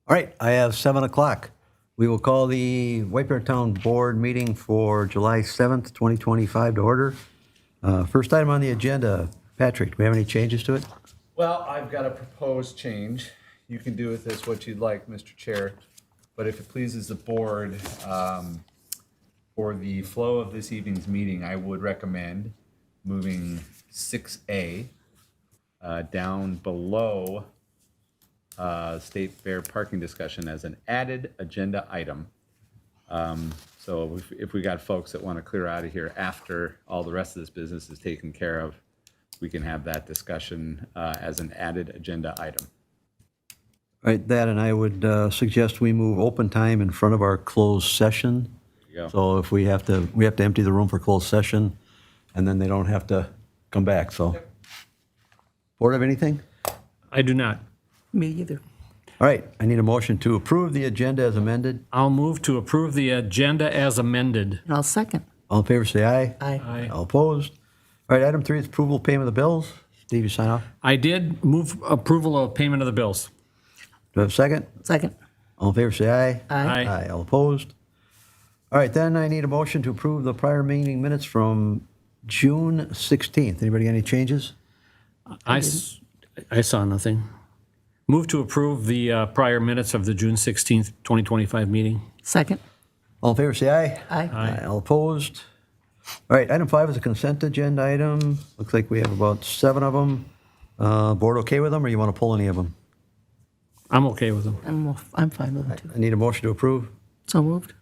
All right, I have 7 o'clock. We will call the White Bear Town Board meeting for July 7th, 2025 to order. First item on the agenda, Patrick, do we have any changes to it? Well, I've got a proposed change. You can do with this what you'd like, Mr. Chair, but if it pleases the board, for the flow of this evening's meeting, I would recommend moving 6A down below State Fair parking discussion as an added agenda item. So if we got folks that want to clear out of here after all the rest of this business is taken care of, we can have that discussion as an added agenda item. All right, that, and I would suggest we move open time in front of our closed session. There you go. So if we have to empty the room for closed session, and then they don't have to come back, so. Board have anything? I do not. Me either. All right, I need a motion to approve the agenda as amended. I'll move to approve the agenda as amended. And I'll second. All in favor, say aye. Aye. Aye. All opposed? All right, item 3 is approval of payment of the bills. Steve, you sign off. I did move approval of payment of the bills. Do I have a second? Second. All in favor, say aye. Aye. Aye. All opposed? All right, then I need a motion to approve the prior meeting minutes from June 16th. Anybody got any changes? I saw nothing. Move to approve the prior minutes of the June 16th, 2025 meeting. Second. All in favor, say aye. Aye. All opposed? All right, item 5 is a consent agenda item. Looks like we have about 7 of them. Board okay with them, or you want to pull any of them? I'm okay with them. I'm fine with it too. I need a motion to approve. So moved.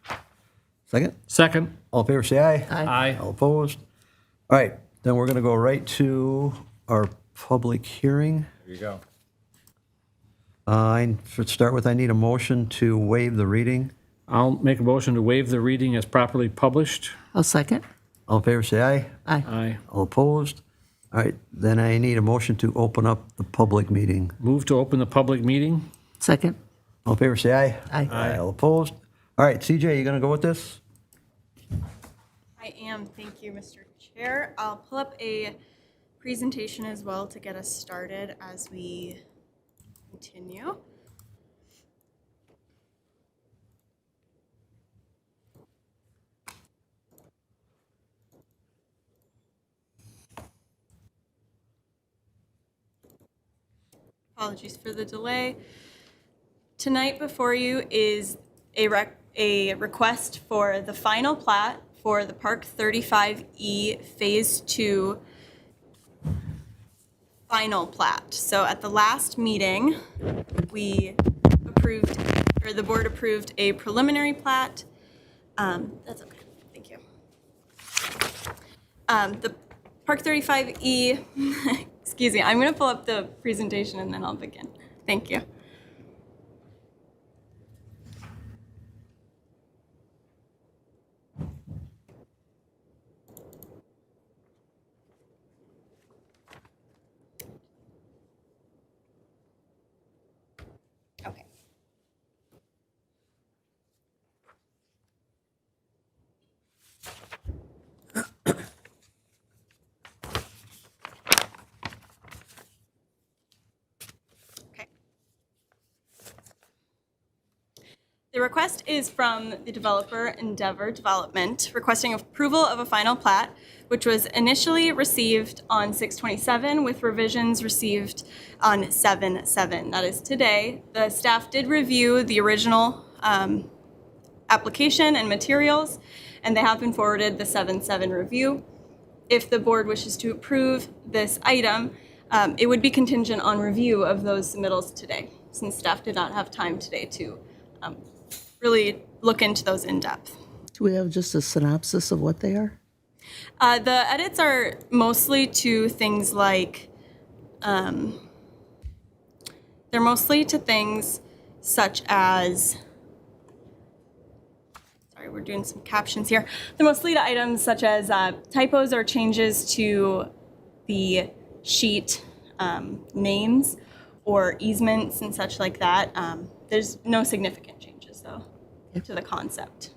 Second? Second. All in favor, say aye. Aye. All opposed? All right, then we're going to go right to our public hearing. There you go. To start with, I need a motion to waive the reading. I'll make a motion to waive the reading as properly published. I'll second. All in favor, say aye. Aye. Aye. All opposed? All right, then I need a motion to open up the public meeting. Move to open the public meeting. Second. All in favor, say aye. Aye. All opposed? All right, CJ, you going to go with this? I am, thank you, Mr. Chair. I'll pull up a presentation as well to get us started as we continue. Apologies for the delay. Tonight before you is a request for the final plat for the Park 35E Phase 2 final plat. So at the last meeting, we approved, or the board approved a preliminary plat. That's okay, thank you. The Park 35E, excuse me, I'm gonna pull up the presentation and then I'll begin. Thank you. Okay. Okay. The request is from the developer Endeavor Development, requesting approval of a final plat, which was initially received on 6/27 with revisions received on 7/7. That is today. The staff did review the original application and materials, and they have been forwarded the 7/7 review. If the board wishes to approve this item, it would be contingent on review of those submittals today, since staff did not have time today to really look into those in depth. Do we have just a synopsis of what they are? The edits are mostly to things like, they're mostly to things such as, sorry, we're doing some captions here. They're mostly to items such as typos or changes to the sheet names or easements and such like that. There's no significant changes though to the concept.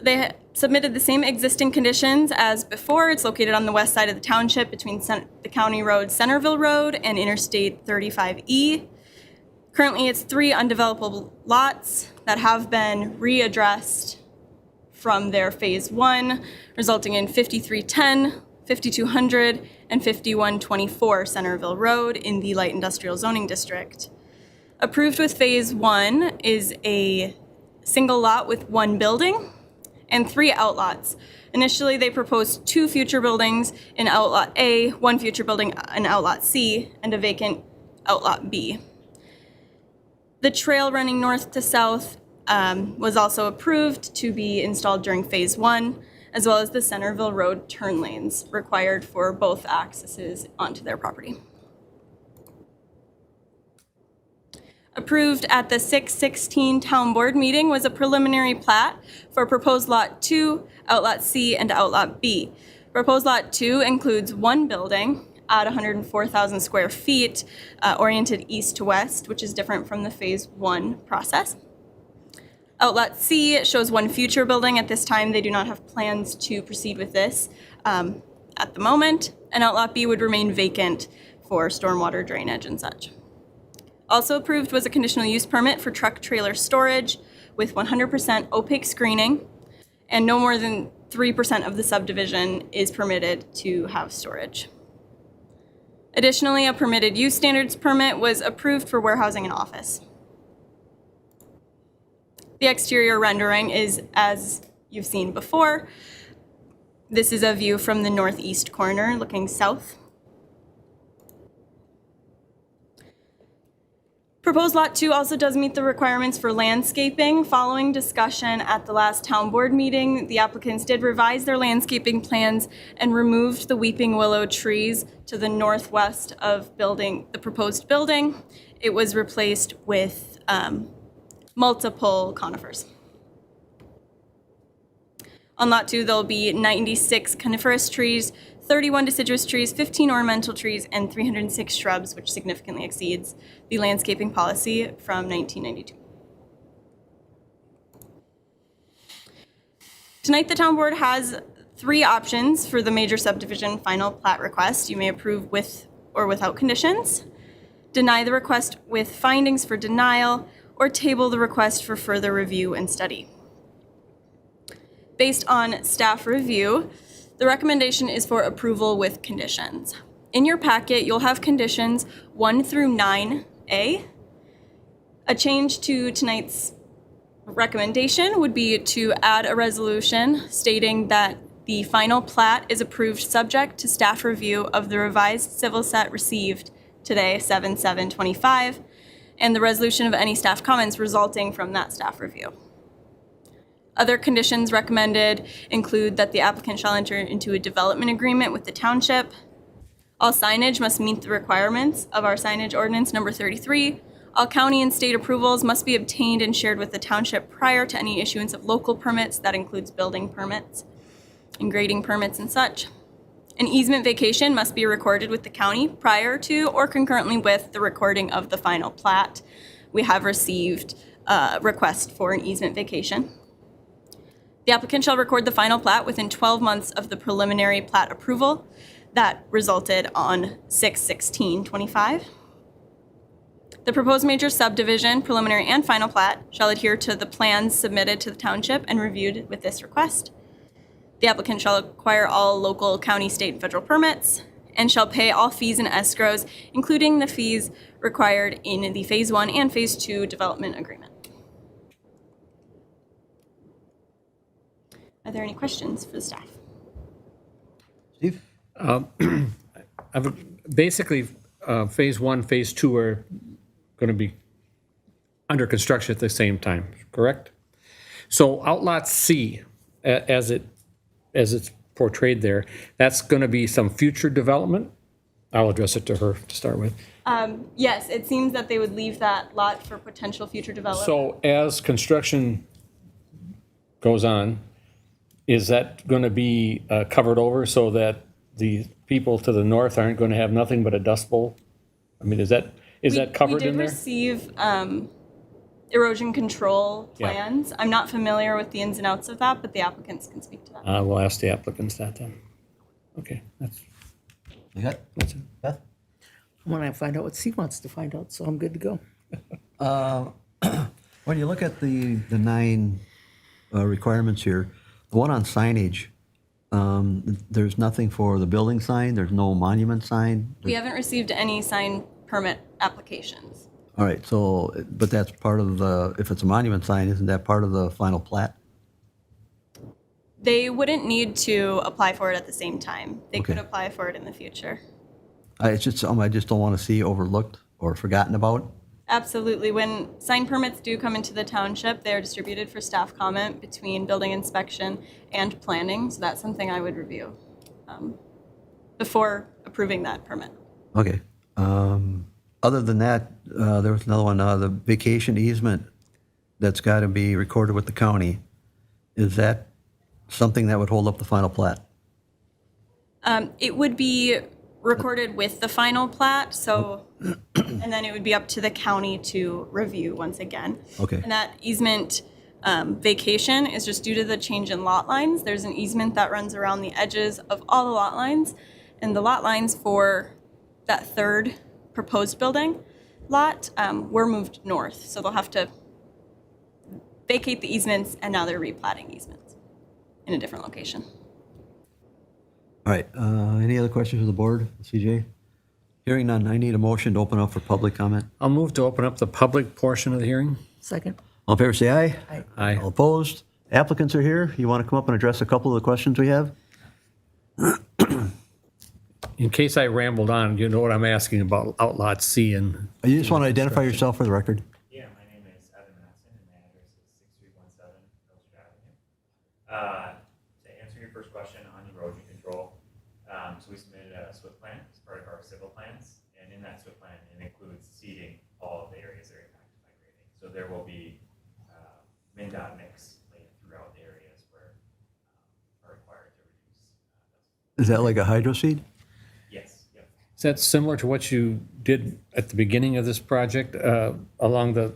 They submitted the same existing conditions as before. It's located on the west side of the township between the county road Centerville Road and Interstate 35E. Currently, it's 3 undevelopable lots that have been readdressed from their phase 1, resulting in 5310, 5200, and 5124 Centerville Road in the light industrial zoning district. Approved with phase 1 is a single lot with 1 building and 3 outlots. Initially, they proposed 2 future buildings in outlot A, 1 future building in outlot C, and a vacant outlot B. The trail running north to south was also approved to be installed during phase 1, as well as the Centerville Road turn lanes required for both accesses onto their property. Approved at the 6/16 Town Board meeting was a preliminary plat for proposed Lot 2, Outlot C, and Outlot B. Proposed Lot 2 includes 1 building at 104,000 square feet, oriented east to west, which is different from the Phase 1 process. Outlot C shows 1 future building. At this time, they do not have plans to proceed with this at the moment, and Outlot B would remain vacant for stormwater drainage and such. Also approved was a conditional use permit for truck trailer storage with 100% opaque screening, and no more than 3% of the subdivision is permitted to have storage. Additionally, a permitted use standards permit was approved for warehousing and office. The exterior rendering is as you've seen before. This is a view from the northeast corner looking south. Proposed Lot 2 also does meet the requirements for landscaping. Following discussion at the last town board meeting, the applicants did revise their landscaping plans and removed the weeping willow trees to the northwest of the proposed building. It was replaced with multiple conifers. On Lot 2, there'll be 96 coniferous trees, 31 deciduous trees, 15 ornamental trees, and 306 shrubs, which significantly exceeds the landscaping policy from 1992. Tonight, the town board has 3 options for the major subdivision final plat request. You may approve with or without conditions, deny the request with findings for denial, or table the request for further review and study. Based on staff review, the recommendation is for approval with conditions. In your packet, you'll have conditions 1 through 9A. A change to tonight's recommendation would be to add a resolution stating that the final plat is approved subject to staff review of the revised civil set received today, 7/7/25, and the resolution of any staff comments resulting from that staff review. Other conditions recommended include that the applicant shall enter into a development agreement with the township. All signage must meet the requirements of our signage ordinance number 33. All county and state approvals must be obtained and shared with the township prior to any issuance of local permits. That includes building permits and grading permits and such. An easement vacation must be recorded with the county prior to or concurrently with the recording of the final plat. We have received a request for an easement vacation. The applicant shall record the final plat within 12 months of the preliminary plat approval that resulted on 6/16/25. The proposed major subdivision, preliminary and final plat, shall adhere to the plans submitted to the township and reviewed with this request. The applicant shall acquire all local, county, state, and federal permits, and shall pay all fees and escrows, including the fees required in the Phase 1 and Phase 2 development agreement. Are there any questions for the staff? Steve? Basically, Phase 1, Phase 2 are going to be under construction at the same time, correct? So Outlot C, as it's portrayed there, that's going to be some future development? I'll address it to her to start with. Yes, it seems that they would leave that lot for potential future development. So as construction goes on, is that going to be covered over so that the people to the north aren't going to have nothing but a dust bowl? I mean, is that covered in there? We did receive erosion control Yeah. plans. I'm not familiar with the ins and outs of that, but the applicants can speak to that. We'll ask the applicants that then. Okay, You got, that's it. Beth? When I find out what C wants to find out, so I'm good to go. When you look at the 9 requirements here, the one on signage, there's nothing for the building sign, there's no monument sign. We haven't received any sign permit applications. All right, so, but that's part of the, if it's a monument sign, isn't that part of the final plat? They wouldn't need to apply for it at the same time. They could Okay. apply for it in the future. It's just something I just don't want to see overlooked or forgotten about. Absolutely. When sign permits do come into the township, they are distributed for staff comment between building inspection and planning. So that's something I would review before approving that permit. Okay. Other than that, there was another one, the vacation easement that's got to be recorded with the county. Is that something that would hold up the final plat? It would be recorded with the final plat, so, and then it would be up to the county to review once again. Okay. And that easement vacation is just due to the change in lot lines. There's an easement that runs around the edges of all the lot lines, and the lot lines for that third proposed building lot were moved north, so they'll have to vacate the easements, and now they're replatting easements in a different location. All right, any other questions of the board, CJ? Hearing none, I need a motion to open up for public comment. I'll move to open up the public portion of the hearing. Second? All in favor, say aye. Aye. Aye. All opposed? Applicants are here. You want to come up and address a couple of the questions we have? In case I rambled on, you know what I'm asking about Outlot C and You just want to identify yourself for the record? Yeah, my name is Evan Matson, and my address is 6317 Mills Avenue. To answer your first question on erosion control, so we submitted a SWIP plan as part of our civil plans, and in that SWIP plan, it includes seeding all of the areas that are impacted by grading. So there will be MnDOT mix laid throughout the areas where are required to reduce. Is that like a hydro seed? Yes, yep. is that similar to what you did at the beginning of this project along the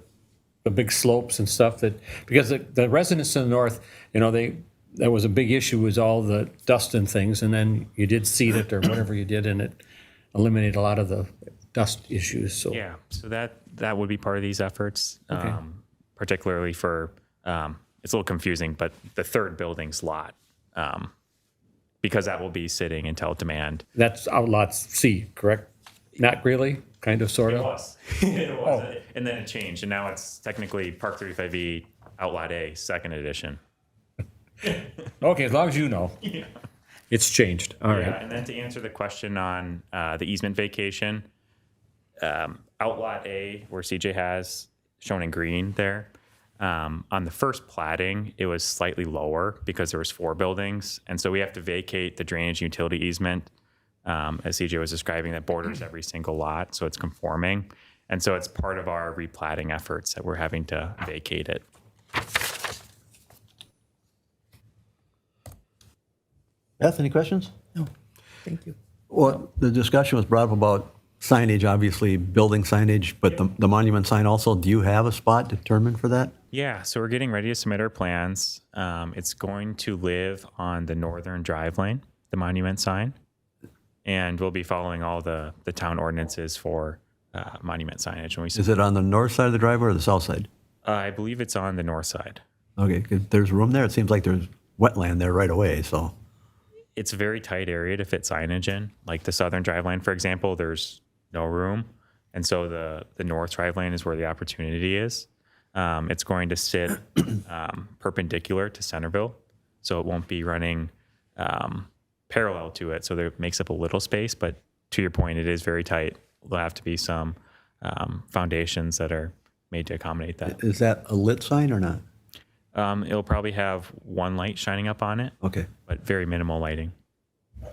big slopes and stuff that, because the residents in the north, you know, that was a big issue was all the dust and things, and then you did seed it or whatever you did, and it eliminated a lot of the dust issues, so. Yeah, so that would be part of these efforts, Okay. particularly for, it's a little confusing, but the third building's lot, because that will be sitting until demand. That's Outlot C, correct? Not really, kind of, sort It of? was. It was. And then it changed, and now it's technically Park 35E Outlot A, second edition. Okay, as long as you know. It's changed, all Yeah, right. and then to answer the question on the easement vacation, Outlot A, where CJ has shown in green there, on the first platting, it was slightly lower because there was 4 buildings. And so we have to vacate the drainage utility easement, as CJ was describing, that borders every single lot. So it's conforming. And so it's part of our replatting efforts that we're having to vacate it. Beth, any questions? No, thank you. Well, the discussion was brought up about signage, obviously, building signage, but the monument sign also. Do you have a spot determined for that? Yeah, so we're getting ready to submit our plans. It's going to live on the northern drive lane, the monument sign, and we'll be following all the town ordinances for monument signage. When we, Is it on the north side of the driveway or the south side? I believe it's on the north side. Okay, 'cause there's room there. It seems like there's wetland there right away, so. It's a very tight area to fit signage in. Like the southern drive lane, for example, there's no room, and so the north drive lane is where the opportunity is. It's going to sit perpendicular to Centerville, so it won't be running parallel to it. So there makes up a little space, but to your point, it is very tight. There'll have to be some foundations that are made to accommodate that. Is that a lit sign or not? It'll probably have one light shining up on it, Okay. but very minimal lighting. All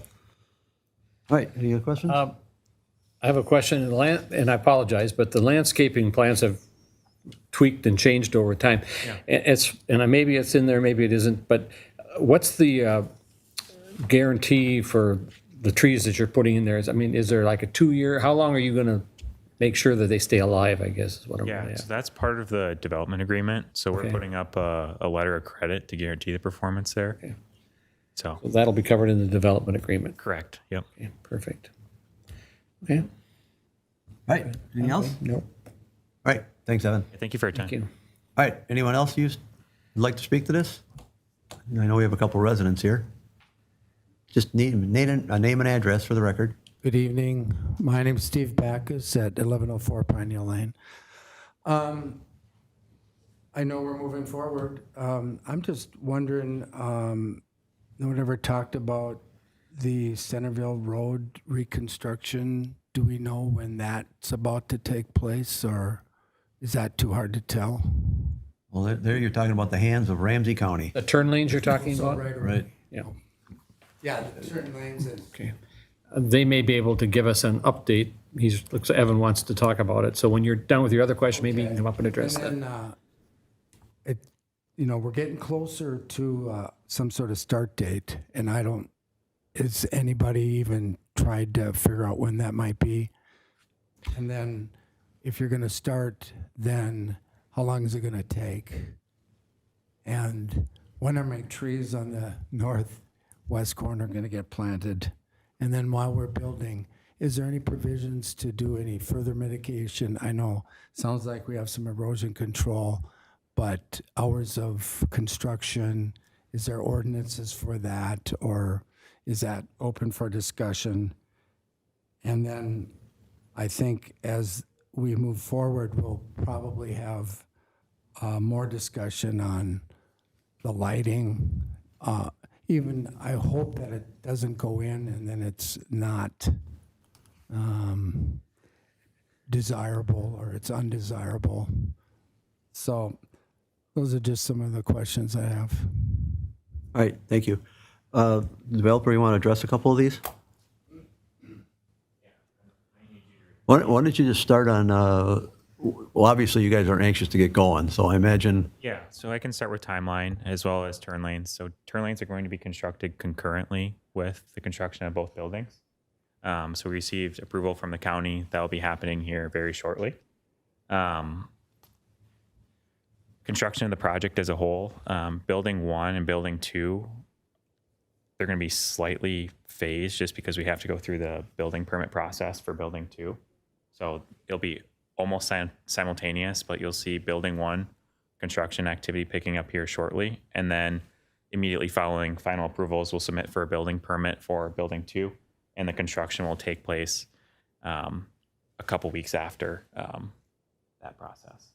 right, any other questions? I have a question, and I apologize, but the landscaping plans have tweaked and changed over time. And maybe it's in there, maybe it isn't, but what's the guarantee for the trees that you're putting in there? I mean, is there like a 2-year, how long are you going to make sure that they stay alive, I guess is what I'm Yeah, going to so ask. that's part of the development agreement. So we're Okay. putting up a letter of credit to guarantee the performance there. Okay. So, So that'll be covered in the development agreement. correct. Yep. Okay, perfect. Okay, All right, anything else? no, All right, thanks, Evan. Thank you for your time. thank you. All right, anyone else would like to speak to this? I know we have a couple residents here. Just need a name and address for the record. Good evening. My name is Steve Backus at 1104 Pine Hill Lane. I know we're moving forward. I'm just wondering, no one ever talked about the Centerville Road reconstruction. Do we know when that's about to take place, or is that too hard to tell? Well, there you're talking about the hands of Ramsey County. The turn lanes you're talking So about? Right. Yeah, Yeah, the turn lanes and. okay. They may be able to give us an update. Looks like Evan wants to talk about it. So when you're done with your other question, maybe you can come up and address that. And then, we're getting closer to some sort of start date, and has anybody even tried to figure out when that might be? And then, if you're going to start, then how long is it going to take? And when are my trees on the northwest corner going to get planted? And then while we're building, is there any provisions to do any further mitigation? I know, sounds like we have some erosion control, but hours of construction, is there ordinances for that, or is that open for discussion? And then I think as we move forward, we'll probably have more discussion on the lighting. Even I hope that it doesn't go in and then it's not desirable or it's undesirable. So those are just some of the questions I have. All right, thank you. Developer, you want to address a couple of these? Why don't you just start on, well, obviously you guys are anxious to get going, so I imagine, Yeah, so I can start with timeline as well as turn lanes. So turn lanes are going to be constructed concurrently with the construction of both buildings. So we received approval from the county. That will be happening here very shortly. Construction of the project as a whole, building 1 and building 2, they're going to be slightly phased just because we have to go through the building permit process for building 2. So it'll be almost simultaneous, but you'll see building 1 construction activity picking up here shortly. And then immediately following final approvals, we'll submit for a building permit for building 2. And the construction will take place a couple weeks after that process.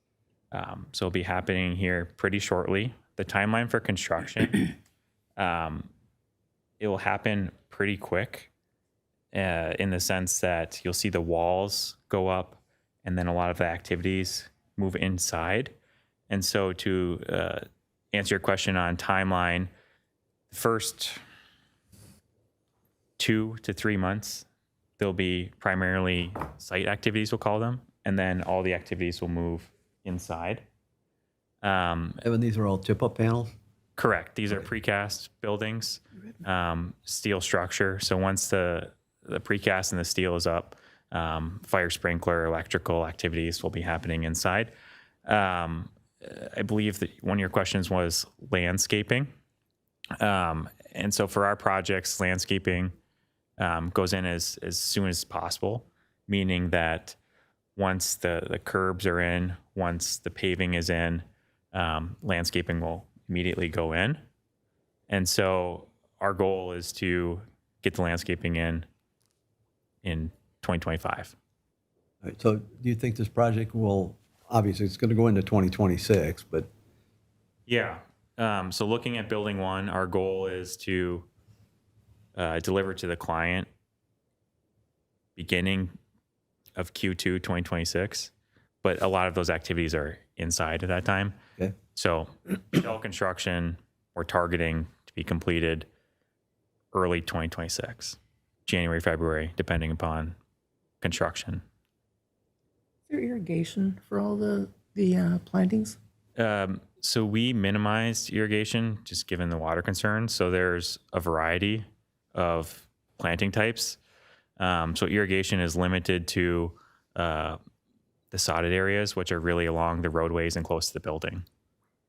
So it'll be happening here pretty shortly. The timeline for construction, it will happen pretty quick in the sense that you'll see the walls go up and then a lot of the activities move inside. And so to answer your question on timeline, the first 2 to 3 months, there'll be primarily site activities, we'll call them, and then all the activities will move inside. Evan, these are all tip-up panels? Correct. These are precast buildings, steel structure. So once the precast and the steel is up, fire sprinkler, electrical activities will be happening inside. I believe that one of your questions was landscaping. And so for our projects, landscaping goes in as soon as possible, meaning that once the curbs are in, once the paving is in, landscaping will immediately go in. And so our goal is to get the landscaping in 2025. All right, so do you think this project will, obviously it's going to go into 2026, but Yeah. So looking at building 1, our goal is to deliver to the client beginning of Q2 2026. But a lot of those activities are inside at that time. okay. So shell construction, we're targeting to be completed early 2026, January, February, depending upon construction. Is there irrigation for all the plantings? So we minimized irrigation just given the water concerns. So there's a variety of planting types. So irrigation is limited to the sodded areas, which are really along the roadways and close to the building.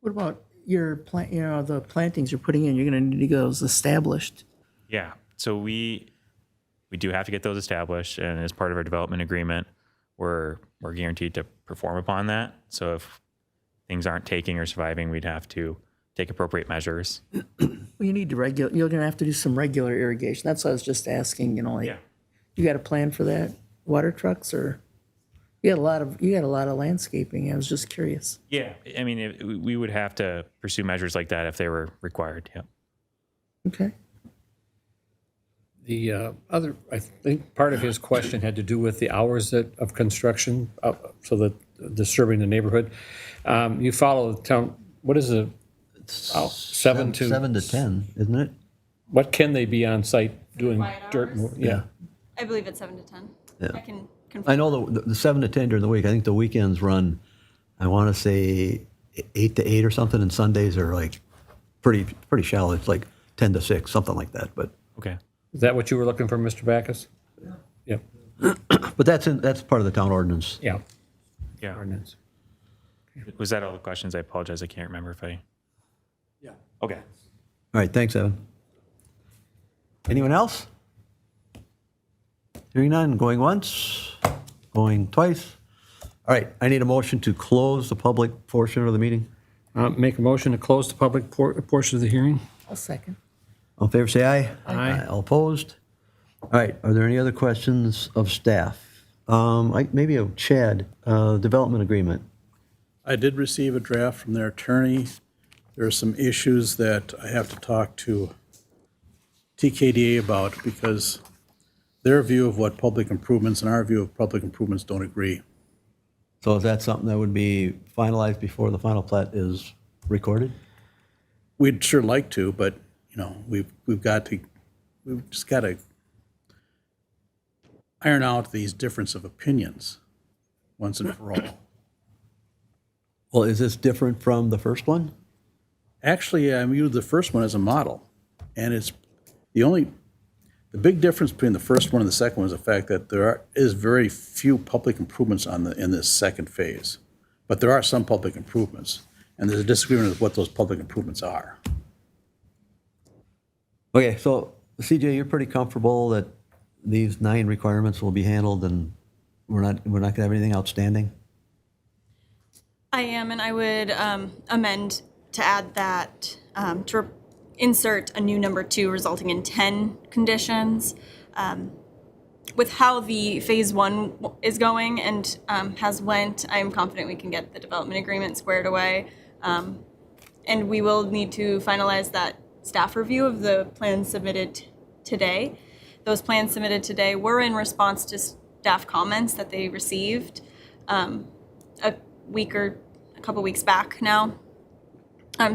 What about your plant, the plantings you're putting in? You're going to need to get those established. Yeah. So we do have to get those established, and as part of our development agreement, we're guaranteed to perform upon that. So if things aren't taking or surviving, we'd have to take appropriate measures. Well, you need to you're going to have to do some regular irrigation. That's what I was just asking, Yeah. you got a plan for that? Water trucks, or you got a lot of landscaping. I was just curious. Yeah. I mean, we would have to pursue measures like that if they were required. Yeah. Okay. The other, I think part of his question had to do with the hours of construction, so that disturbing the neighborhood. You follow the town, what is it? 7 to? 7 to 10, isn't it? What can they be on site doing quiet dirt? hours? Yeah. I believe it's 7 to 10. Yeah. I can I confirm. know the 7 to 10 during the week. I think the weekends run, I want to say 8 to 8 or something, and Sundays are like pretty shallow. It's like 10 to 6, something like that. But Okay. Is that what you were looking for, Mr. Backus? Yeah. that's part of the town ordinance. Yeah. Yeah. Ordinance. Was that all the questions? I apologize. I can't remember if I. Yeah. Okay. All right, thanks, Evan. Anyone else? Hearing none, going once, going twice. All right, I need a motion to close the public portion of the meeting. Make a motion to close the public portion of the hearing. I'll second. All in favor, say aye. Aye. All opposed? All right, are there any other questions of staff? Maybe of Chad, development agreement. I did receive a draft from their attorney. There are some issues that I have to talk to TKDA about because their view of what public improvements and our view of public improvements don't agree. So is that something that would be finalized before the final plat is recorded? We'd sure like to, but, we've just got to iron out these difference of opinions once and for all. Well, is this different from the first one? Actually, I viewed the first one as a model, and it's the big difference between the first one and the second one is the fact that there is very few public improvements in this second phase, but there are some public improvements, and there's a disagreement of what those public improvements are. Okay, so CJ, you're pretty comfortable that these 9 requirements will be handled and we're not going to have anything outstanding? I am, and I would amend to add that to insert a new number 2 resulting in 10 conditions. With how the phase 1 is going and has went, I am confident we can get the development agreement squared away. And we will need to finalize that staff review of the plans submitted today. Those plans submitted today were in response to staff comments that they received a couple weeks back now.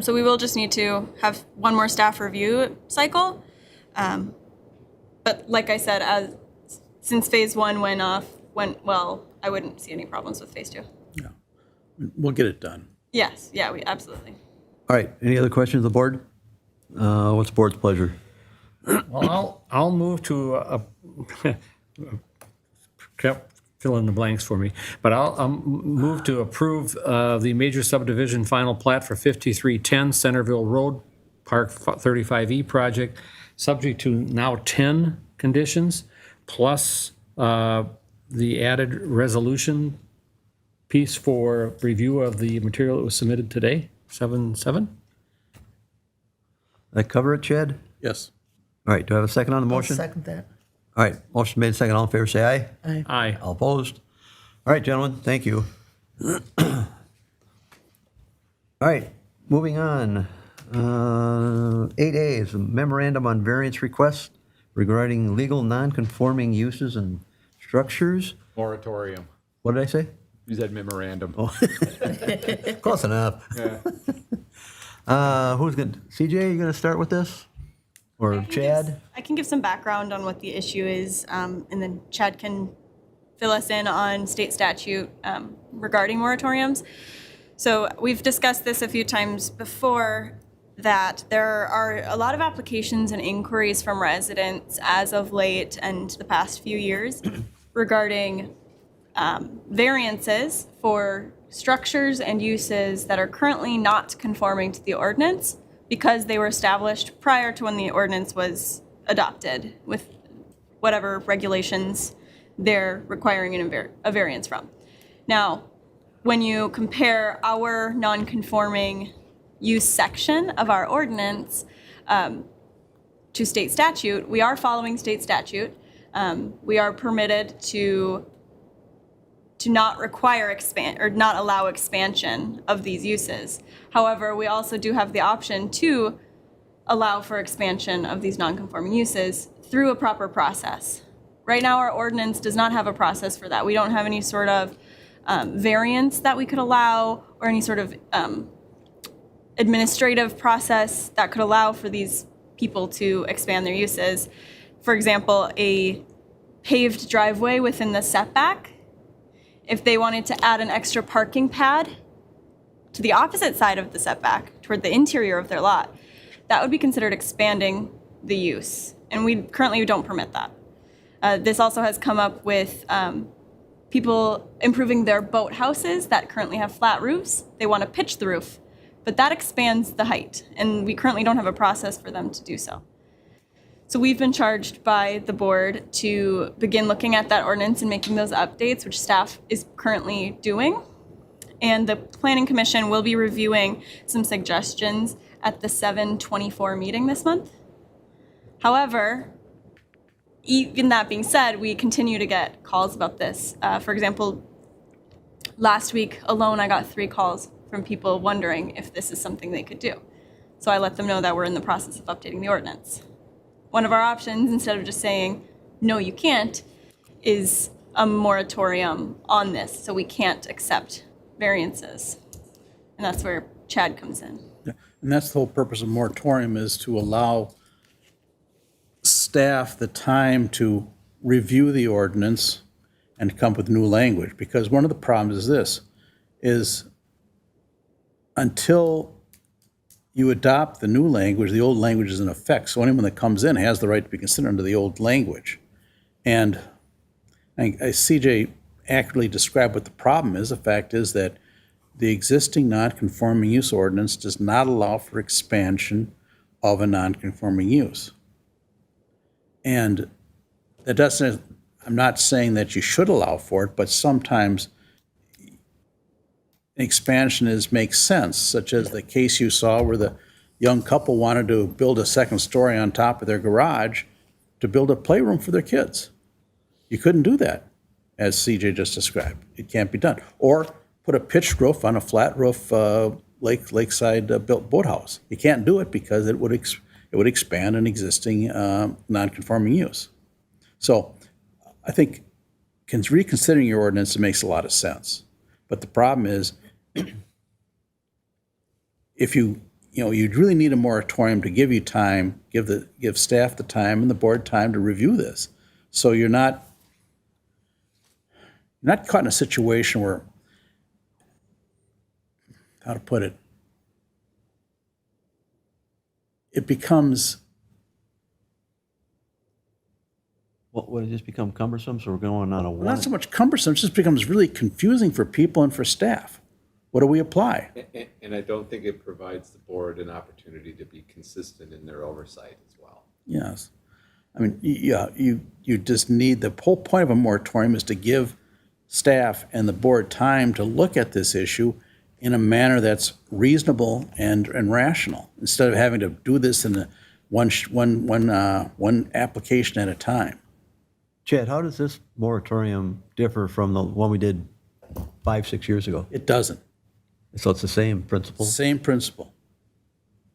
So we will just need to have one more staff review cycle. But like I said, since phase 1 went well, I wouldn't see any problems with phase 2. Yeah, we'll get it done. Yes, yeah, we absolutely. All right, any other questions of the board? What's the board's pleasure? Well, I'll move to, fill in the blanks for me, but I'll move to approve the major subdivision final plat for 5310 Centerville Road, Park 35E project, subject to now 10 conditions, plus the added resolution piece for review of the material that was submitted today, 7-7. That cover it, Chad? Yes. All right, do I have a second on the I'll motion? second that. All right, motion made, second. All in favor, say aye. Aye. Aye. All opposed? All right, gentlemen, thank you. All right, moving on. 8A is a memorandum on variance request regarding legal non-conforming uses and structures. Moratorium. What did I say? You said memorandum. Close enough. Who's going to, CJ, you going to start with this? Or Chad? I can give some background on what the issue is, and then Chad can fill us in on state statute regarding moratoriums. So we've discussed this a few times before, that there are a lot of applications and inquiries from residents as of late and the past few years regarding variances for structures and uses that are currently not conforming to the ordinance because they were established prior to when the ordinance was adopted with whatever regulations they're requiring a variance from. Now, when you compare our non-conforming use section of our ordinance to state statute, we are following state statute. We are permitted to not require or not allow expansion of these uses. However, we also do have the option to allow for expansion of these non-conforming uses through a proper process. Right now, our ordinance does not have a process for that. We don't have any sort of variance that we could allow or any sort of administrative process that could allow for these people to expand their uses. For example, a paved driveway within the setback, if they wanted to add an extra parking pad to the opposite side of the setback, toward the interior of their lot, that would be considered expanding the use. And we currently don't permit that. This also has come up with people improving their boat houses that currently have flat roofs. They want to pitch the roof, but that expands the height, and we currently don't have a process for them to do so. So we've been charged by the board to begin looking at that ordinance and making those updates, which staff is currently doing. And the Planning Commission will be reviewing some suggestions at the 7/24 meeting this month. However, even that being said, we continue to get calls about this. For example, last week alone, I got 3 calls from people wondering if this is something they could do. So I let them know that we're in the process of updating the ordinance. One of our options, instead of just saying, no, you can't, is a moratorium on this, so we can't accept variances. And that's where Chad comes in. Yeah, and that's the whole purpose of moratorium, is to allow staff the time to review the ordinance and come up with new language. Because one of the problems is this, is until you adopt the new language, the old language is in effect. So anyone that comes in has the right to be considered under the old language. And I think CJ accurately described what the problem is. The fact is that the existing non-conforming use ordinance does not allow for expansion of a non-conforming use. And that doesn't, I'm not saying that you should allow for it, but sometimes expansion makes sense, such as the case you saw where the young couple wanted to build a second story on top of their garage to build a playroom for their kids. You couldn't do that, as CJ just described. It can't be done. Or put a pitched roof on a flat roof lakeside built boathouse. You can't do it because it would expand an existing non-conforming use. So I think reconsidering your ordinance, it makes a lot of sense. But the problem is, if you'd really need a moratorium to give you time, give staff the time and the board time to review this. So you're not caught in a situation where, how to put it, it becomes, Would it just become cumbersome, so we're going on a one? not so much cumbersome, it just becomes really confusing for people and for staff. What do we apply? And I don't think it provides the board an opportunity to be consistent in their oversight as well. Yes. I mean, yeah, you just need, the whole point of a moratorium is to give staff and the board time to look at this issue in a manner that's reasonable and rational, instead of having to do this in one application at a time. Chad, how does this moratorium differ from the one we did 5-6 years ago? It doesn't. So it's the same principle? Same principle.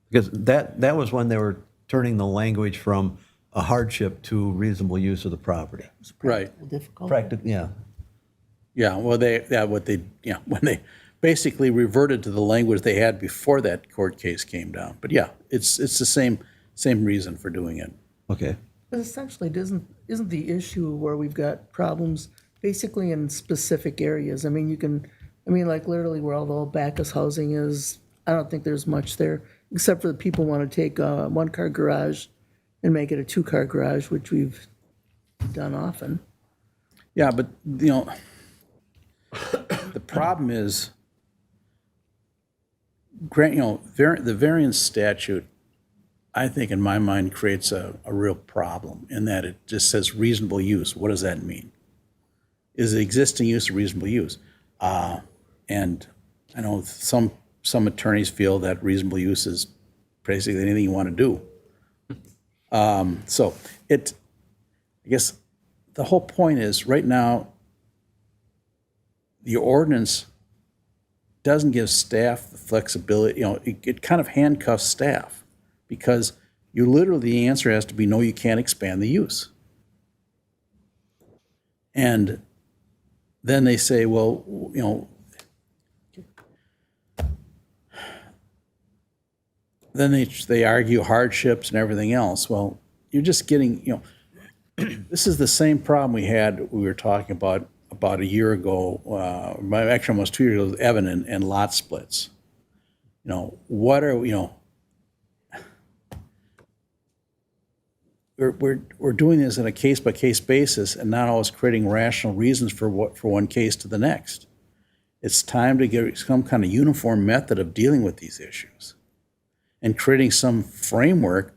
Because that was when they were turning the language from a hardship to reasonable use of the property. Right. Difficult. Yeah. Yeah, well, when they basically reverted to the language they had before that court case came down. But yeah, it's the same reason for doing it. Okay. But essentially, isn't the issue where we've got problems basically in specific areas? I mean, like literally where all the old Bacchus housing is, I don't think there's much there, except for the people want to take a one-car garage and make it a 2-car garage, which we've done often. Yeah, but The problem is, the variance statute, I think in my mind creates a real problem in that it just says reasonable use. What does that mean? Is the existing use a reasonable use? And I know some attorneys feel that reasonable use is basically anything you want to do. So I guess the whole point is right now, the ordinance doesn't give staff the flexibility, it kind of handcuffs staff because the answer has to be, no, you can't expand the use. And then they say, well, then they argue hardships and everything else. Well, you're just getting, this is the same problem we were talking about a year ago, actually almost 2 years ago, with Evan and lot splits. What are, we're doing this on a case-by-case basis and not always creating rational reasons for one case to the next. It's time to get some kind of uniform method of dealing with these issues and creating some framework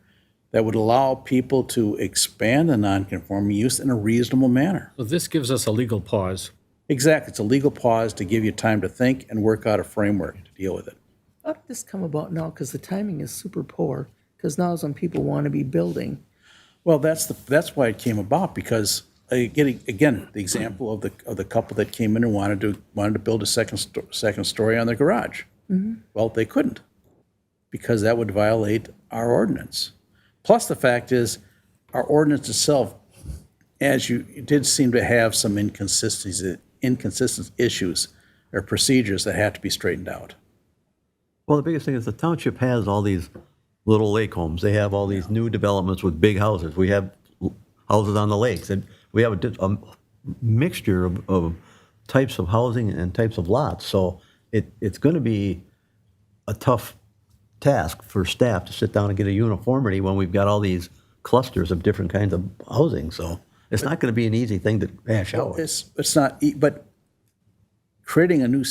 that would allow people to expand the non-conforming use in a reasonable manner. So this gives us a legal pause. Exactly. It's a legal pause to give you time to think and work out a framework to deal with it. How did this come about now? Because the timing is super poor, because now is when people want to be building. Well, that's why it came about, because again, the example of the couple that came in and wanted to build a second story on their garage. Mm-hmm. Well, they couldn't, because that would violate our ordinance. Plus, the fact is, our ordinance itself, it did seem to have some inconsistent issues or procedures that have to be straightened out. Well, the biggest thing is the township has all these little lake homes. They have all these new developments with big houses. We have houses on the lakes, and we have a mixture of types of housing and types of lots. So it's going to be a tough task for staff to sit down and get a uniformity when we've got all these clusters of different kinds of housing. So it's not going to be an easy thing to hash out. It's not, but creating a new,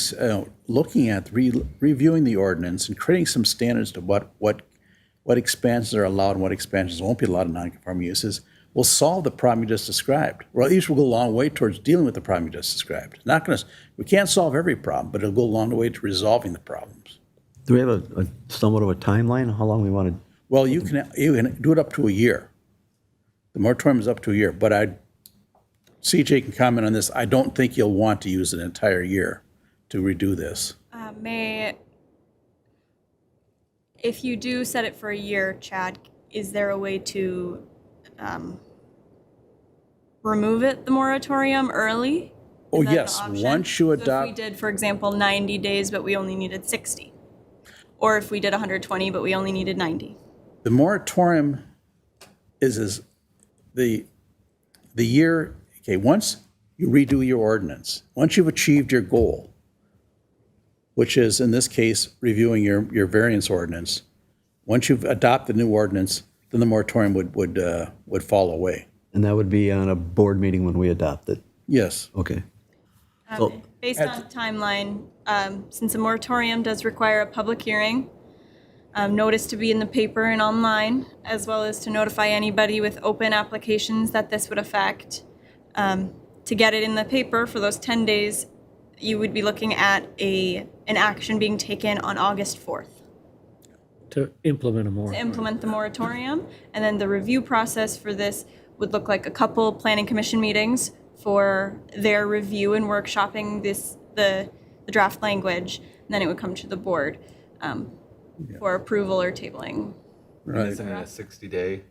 looking at reviewing the ordinance and creating some standards to what expansions are allowed and what expansions won't be allowed in non-conforming uses will solve the problem you just described. Or at least will go a long way towards dealing with the problem you just described. We can't solve every problem, but it'll go a long way to resolving the problems. Do we have a somewhat of a timeline, how long we want to? Well, you can do it up to a year. The moratorium is up to a year, but CJ can comment on this. I don't think you'll want to use an entire year to redo this. If you do set it for a year, Chad, is there a way to remove the moratorium early? Oh, Is that an yes. option? Once you So if adopt. we did, for example, 90 days, but we only needed 60. Or if we did 120, but we only needed 90. The moratorium is the year, okay, once you redo your ordinance, once you've achieved your goal, which is in this case, reviewing your variance ordinance, once you've adopted the new ordinance, then the moratorium would fall away. And that would be on a board meeting when we adopt it. Yes. Okay. So, Based on the timeline, since a moratorium does require a public hearing, notice to be in the paper and online, as well as to notify anybody with open applications that this would affect. To get it in the paper for those 10 days, you would be looking at an action being taken on August 4th. To implement a To moratorium. implement the moratorium, and then the review process for this would look like a couple planning commission meetings for their review and workshopping the draft language, and then it would come to the board for approval or tabling. Right. Isn't it a 60-day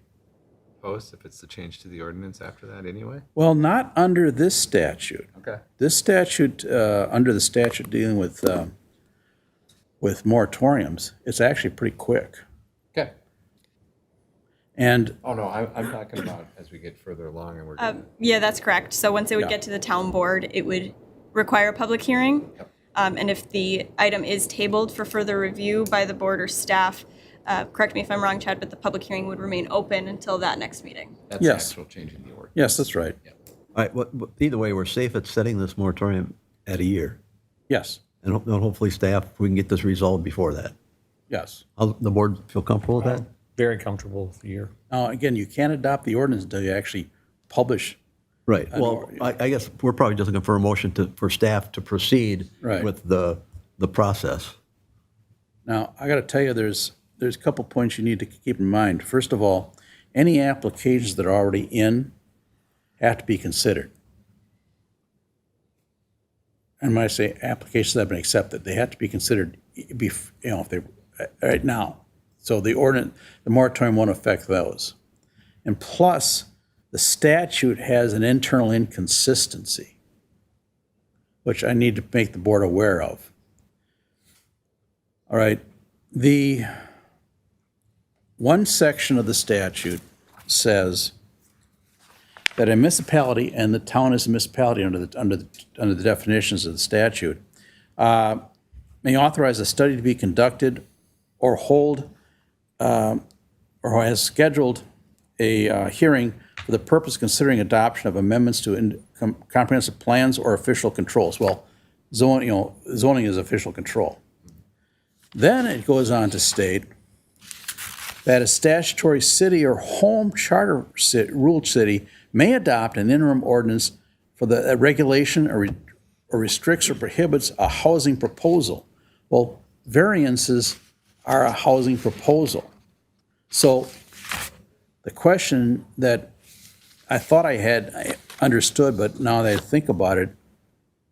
post if it's the change to the ordinance after that anyway? Well, not under this statute. Okay. This statute, under the statute dealing with moratoriums, it's actually pretty quick. Okay. And Oh, no, I'm talking about as we get further along and we're doing Yeah, that's correct. So once it would Yeah. get to the town board, it would require a public hearing. Yep. And if the item is tabled for further review by the board or staff, correct me if I'm wrong, Chad, but the public hearing would remain open until that next meeting. that's Yes. actual change in the ordinance. yes, that's right. all right, either way, we're safe at setting this moratorium at a year. Yes, And hopefully staff, we can get this resolved before that. yes. The board feel comfortable with that? Very comfortable with the year. Now, again, you can't adopt the ordinance until you actually publish. Right. Well, I guess we're probably just looking for a motion for staff to proceed Right. with the process. Now, I got to tell you, there's a couple points you need to keep in mind. First of all, any applications that are already in have to be considered. And when I say applications that have been accepted, they have to be considered, if they right now. So the moratorium won't affect those. And plus, the statute has an internal inconsistency, which I need to make the board aware of. All right, the one section of the statute says that a municipality, and the town is a municipality under the definitions of the statute, may authorize a study to be conducted or hold or has scheduled a hearing for the purpose of considering adoption of amendments to comprehensive plans or official controls. Well, zoning is official control. Then it goes on to state that a statutory city or home charter ruled city may adopt an interim ordinance for the regulation or restricts or prohibits a housing proposal. Well, variances are a housing proposal. So the question that I thought I understood, but now that I think about it,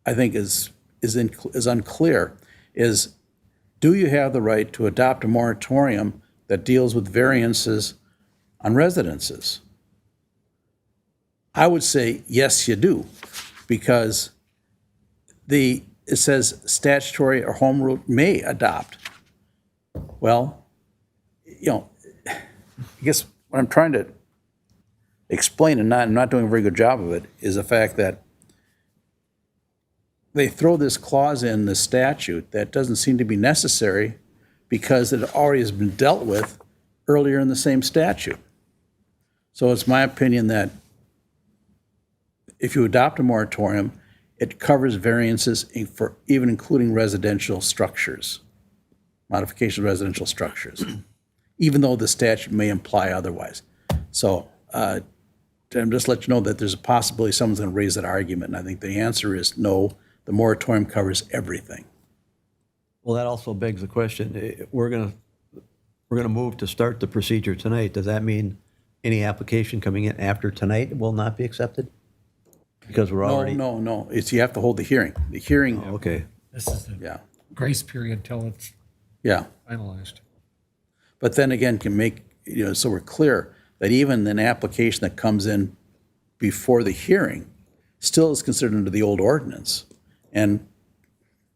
I think is unclear, is do you have the right to adopt a moratorium that deals with variances on residences? I would say, yes, you do, because it says statutory or home rule may adopt. Well, I guess what I'm trying to explain, and I'm not doing a very good job of it, is the fact that they throw this clause in the statute that doesn't seem to be necessary because it already has been dealt with earlier in the same statute. So it's my opinion that if you adopt a moratorium, it covers variances for even including residential structures, modification of residential structures, even though the statute may imply otherwise. So I'm just let you know that there's a possibility someone's going to raise that argument, and I think the answer is no. The moratorium covers everything. Well, that also begs the question, we're going to move to start the procedure tonight. Does that mean any application coming in after tonight will not be accepted? Because we're already... No. It's you have to hold the hearing. The hearing, Okay. This is the yeah, grace period till it's yeah. finalized. But then again, can make, so we're clear that even an application that comes in before the hearing still is considered under the old ordinance. And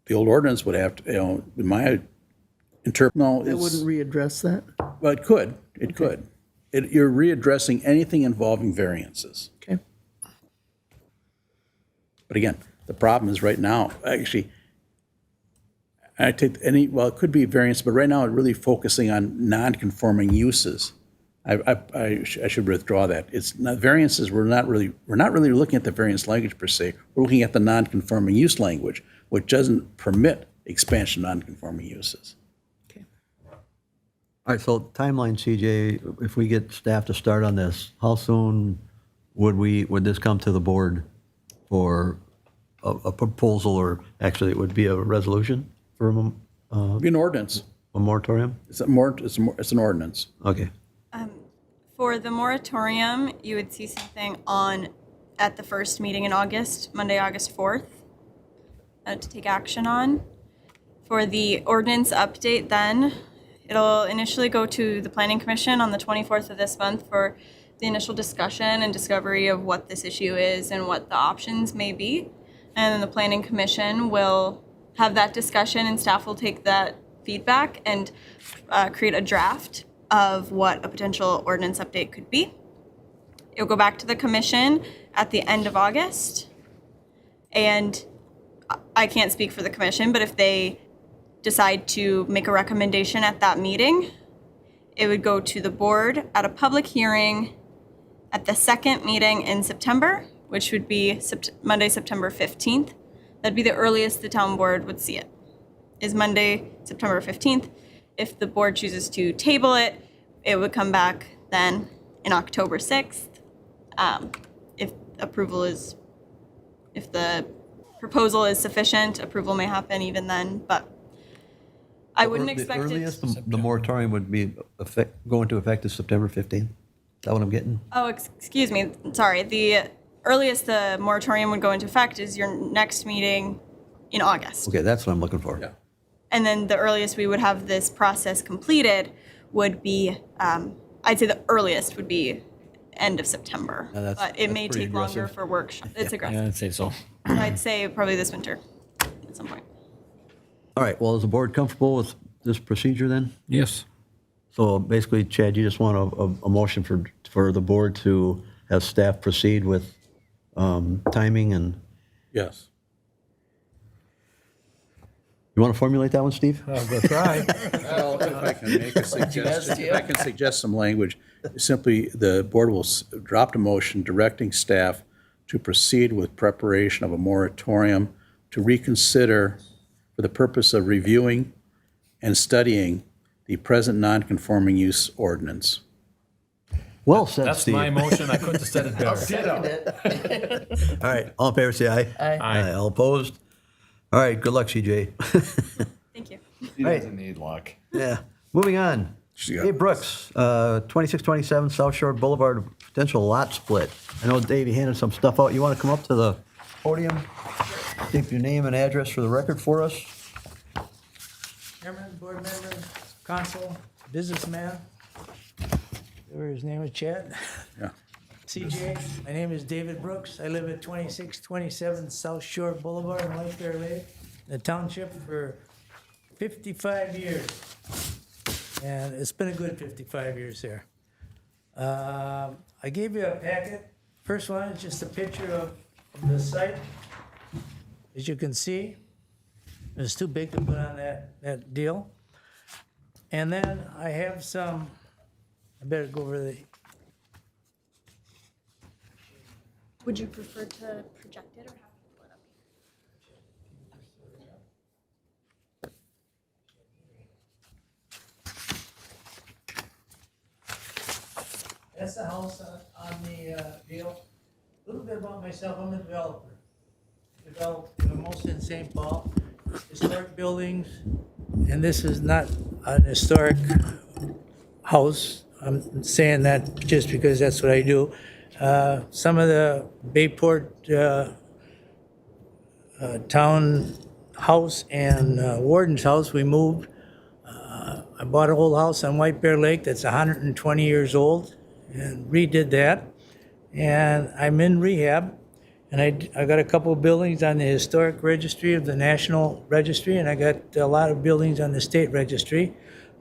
the old ordinance would have to, in my interpret, That wouldn't readdress that? well, it could. It could. You're readdressing anything involving variances. Okay. But again, the problem is right now, actually, I take it could be variance, but right now it's really focusing on non-conforming uses. I should withdraw that. It's not variances. We're not really looking at the variance language per se. We're looking at the non-conforming use language, which doesn't permit expansion of non-conforming uses. Okay. All right, so timeline, CJ, if we get staff to start on this, how soon would this come to the board for a proposal, or actually it would be a resolution for It'd be an ordinance. a moratorium? It's an ordinance. Okay. For the moratorium, you would see something at the first meeting in August, Monday, August 4th, to take action on. For the ordinance update then, it'll initially go to the Planning Commission on the 24th of this month for the initial discussion and discovery of what this issue is and what the options may be. And then the Planning Commission will have that discussion, and staff will take that feedback and create a draft of what a potential ordinance update could be. It'll go back to the commission at the end of August. And I can't speak for the commission, but if they decide to make a recommendation at that meeting, it would go to the board at a public hearing at the second meeting in September, which would be Monday, September 15th. That'd be the earliest the town board would see it, is Monday, September 15th. If the board chooses to table it, it would come back then in October 6th. If the proposal is sufficient, approval may happen even then, but I wouldn't expect The it. earliest the moratorium would be go into effect is September 15th. Is that what I'm getting? Oh, excuse me, sorry. The earliest the moratorium would go into effect is your next meeting in August. Okay, that's what I'm looking for. Yeah. And then the earliest we would have this process completed would be, I'd say the earliest would be end of September. that's- But it may that's pretty take longer aggressive. for workshop. It's Yeah, aggressive. I'd say so. I'd say probably this winter at some point. All right, well, is the board comfortable with this procedure then? Yes. So basically, Chad, you just want a motion for the board to have staff proceed with timing, and Yes. you want to formulate that one, Steve? I'll go try. Well, if I can make a suggestion, if I can suggest some language, simply the board will drop the motion directing staff to proceed with preparation of a moratorium to reconsider for the purpose of reviewing and studying the present non-conforming use ordinance. Well said, That's Steve. my motion. I couldn't have said it better. All right, all in favor, say aye. Aye. All opposed? All right, good luck, CJ. Thank you. He Right. doesn't need luck. Yeah, moving on. She got- Dave Brooks, 2627 South Shore Boulevard, potential lot split. I know Dave, you handed some stuff out. You want to come up to the podium? Give your name and address for the record for us. Chairman, board members, council, businessman, whatever his name is, Chad. Yeah. CJ, my name is David Brooks. I live at 2627 South Shore Boulevard in White Bear Lake, the township for 55 years. And it's been a good 55 years there. I gave you a packet. First one is just a picture of the site. As you can see, it's too big to put on that deal. And then I have some, I better go over the, Would you prefer to project it or have to pull it up? that's the house on the deal. A little bit about myself, I'm a developer. Developed mostly in St. Paul, historic buildings, and this is not an historic house. I'm saying that just because that's what I do. Some of the Bayport town house and warden's house, we moved. I bought a whole house on White Bear Lake that's 120 years old and redid that. And I'm in rehab. And I got a couple of buildings on the historic registry of the National Registry, and I got a lot of buildings on the state registry.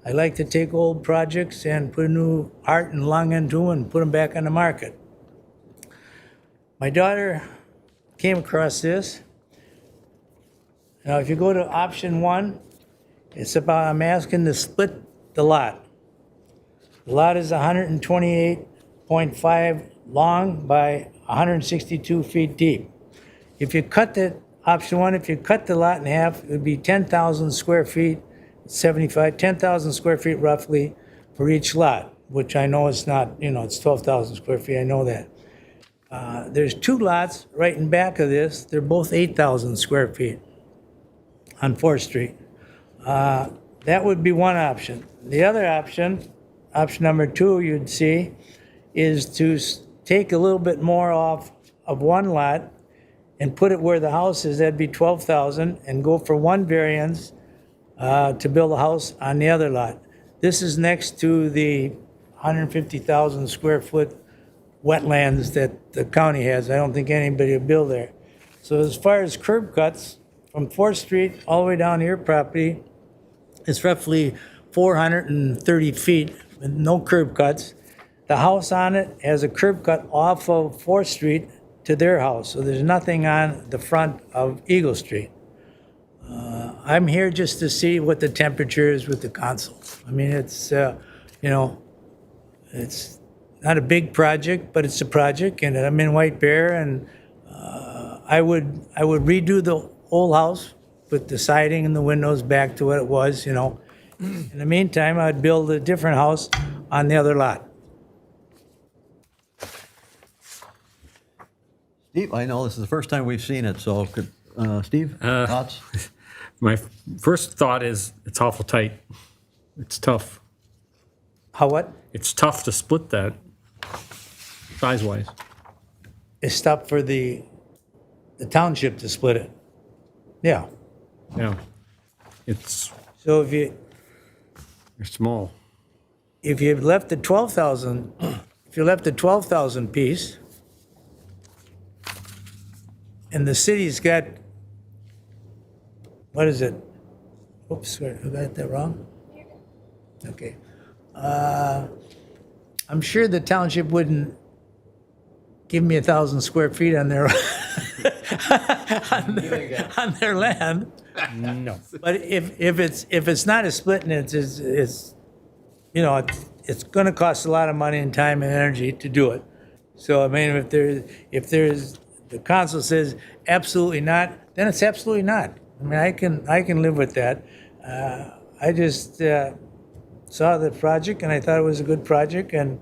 I like to take old projects and put a new heart and lung into them and put them back on the market. My daughter came across this. Now, if you go to option 1, it's about, I'm asking to split the lot. The lot is 128.5 long by 162 feet deep. If you cut the, option 1, if you cut the lot in half, it would be 10,000 square feet, 10,000 square feet roughly for each lot, which I know it's not, it's 12,000 square feet, I know that. There's 2 lots right in back of this, they're both 8,000 square feet on 4th Street. That would be one option. The other option, option number 2 you'd see, is to take a little bit more off of one lot and put it where the house is, that'd be 12,000, and go for one variance to build a house on the other lot. This is next to the 150,000 square foot wetlands that the county has. I don't think anybody will build there. So as far as curb cuts, from 4th Street all the way down to your property, it's roughly 430 feet with no curb cuts. The house on it has a curb cut off of 4th Street to their house, so there's nothing on the front of Eagle Street. I'm here just to see what the temperature is with the council. I mean, it's, it's not a big project, but it's a project, and I'm in White Bear, and I would redo the old house, put the siding and the windows back to what it was, you know. In the meantime, I'd build a different house on the other lot. Steve, I know this is the first time we've seen it, so could, Steve, thoughts? My first thought is it's awful tight. It's tough. How what? It's tough to split that size-wise. It's tough for the township to split it. Yeah. Yeah. It's, So if you, they're small. if you left the 12,000, if you left the 12,000 piece, and the city's got, what is it? Oops, I got that wrong? Okay. I'm sure the township wouldn't give me 1,000 square feet on their, on their land. No. But if it's not a split and it's you know, it's going to cost a lot of money and time and energy to do it. So I mean, if there's the council says absolutely not, then it's absolutely not. I mean, I can live with that. I just saw the project and I thought it was a good project. And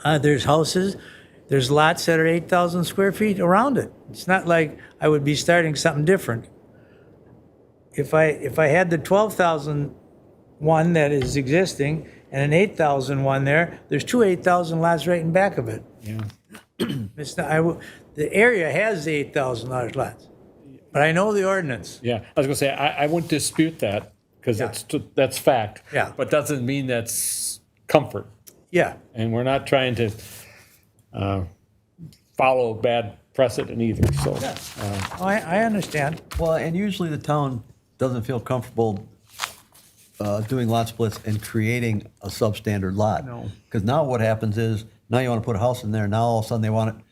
there's houses, there's lots that are 8,000 square feet around it. It's not like I would be starting something different. If I had the 12,000 one that is existing and an 8,000 one there, there's two 8,000 lots right in back of it. Yeah. It's not, the area has the 8,000 large lots, but I know the ordinance. Yeah. I was gonna say, I wouldn't dispute that because Yeah. that's fact. Yeah. But doesn't mean that's comfort. Yeah, And we're not trying to follow bad precedent either, so. I understand. Well, and usually the town doesn't feel comfortable doing lot splits and creating a substandard lot. No. Because now what happens is, now you want to put a house in there, now all of a sudden they want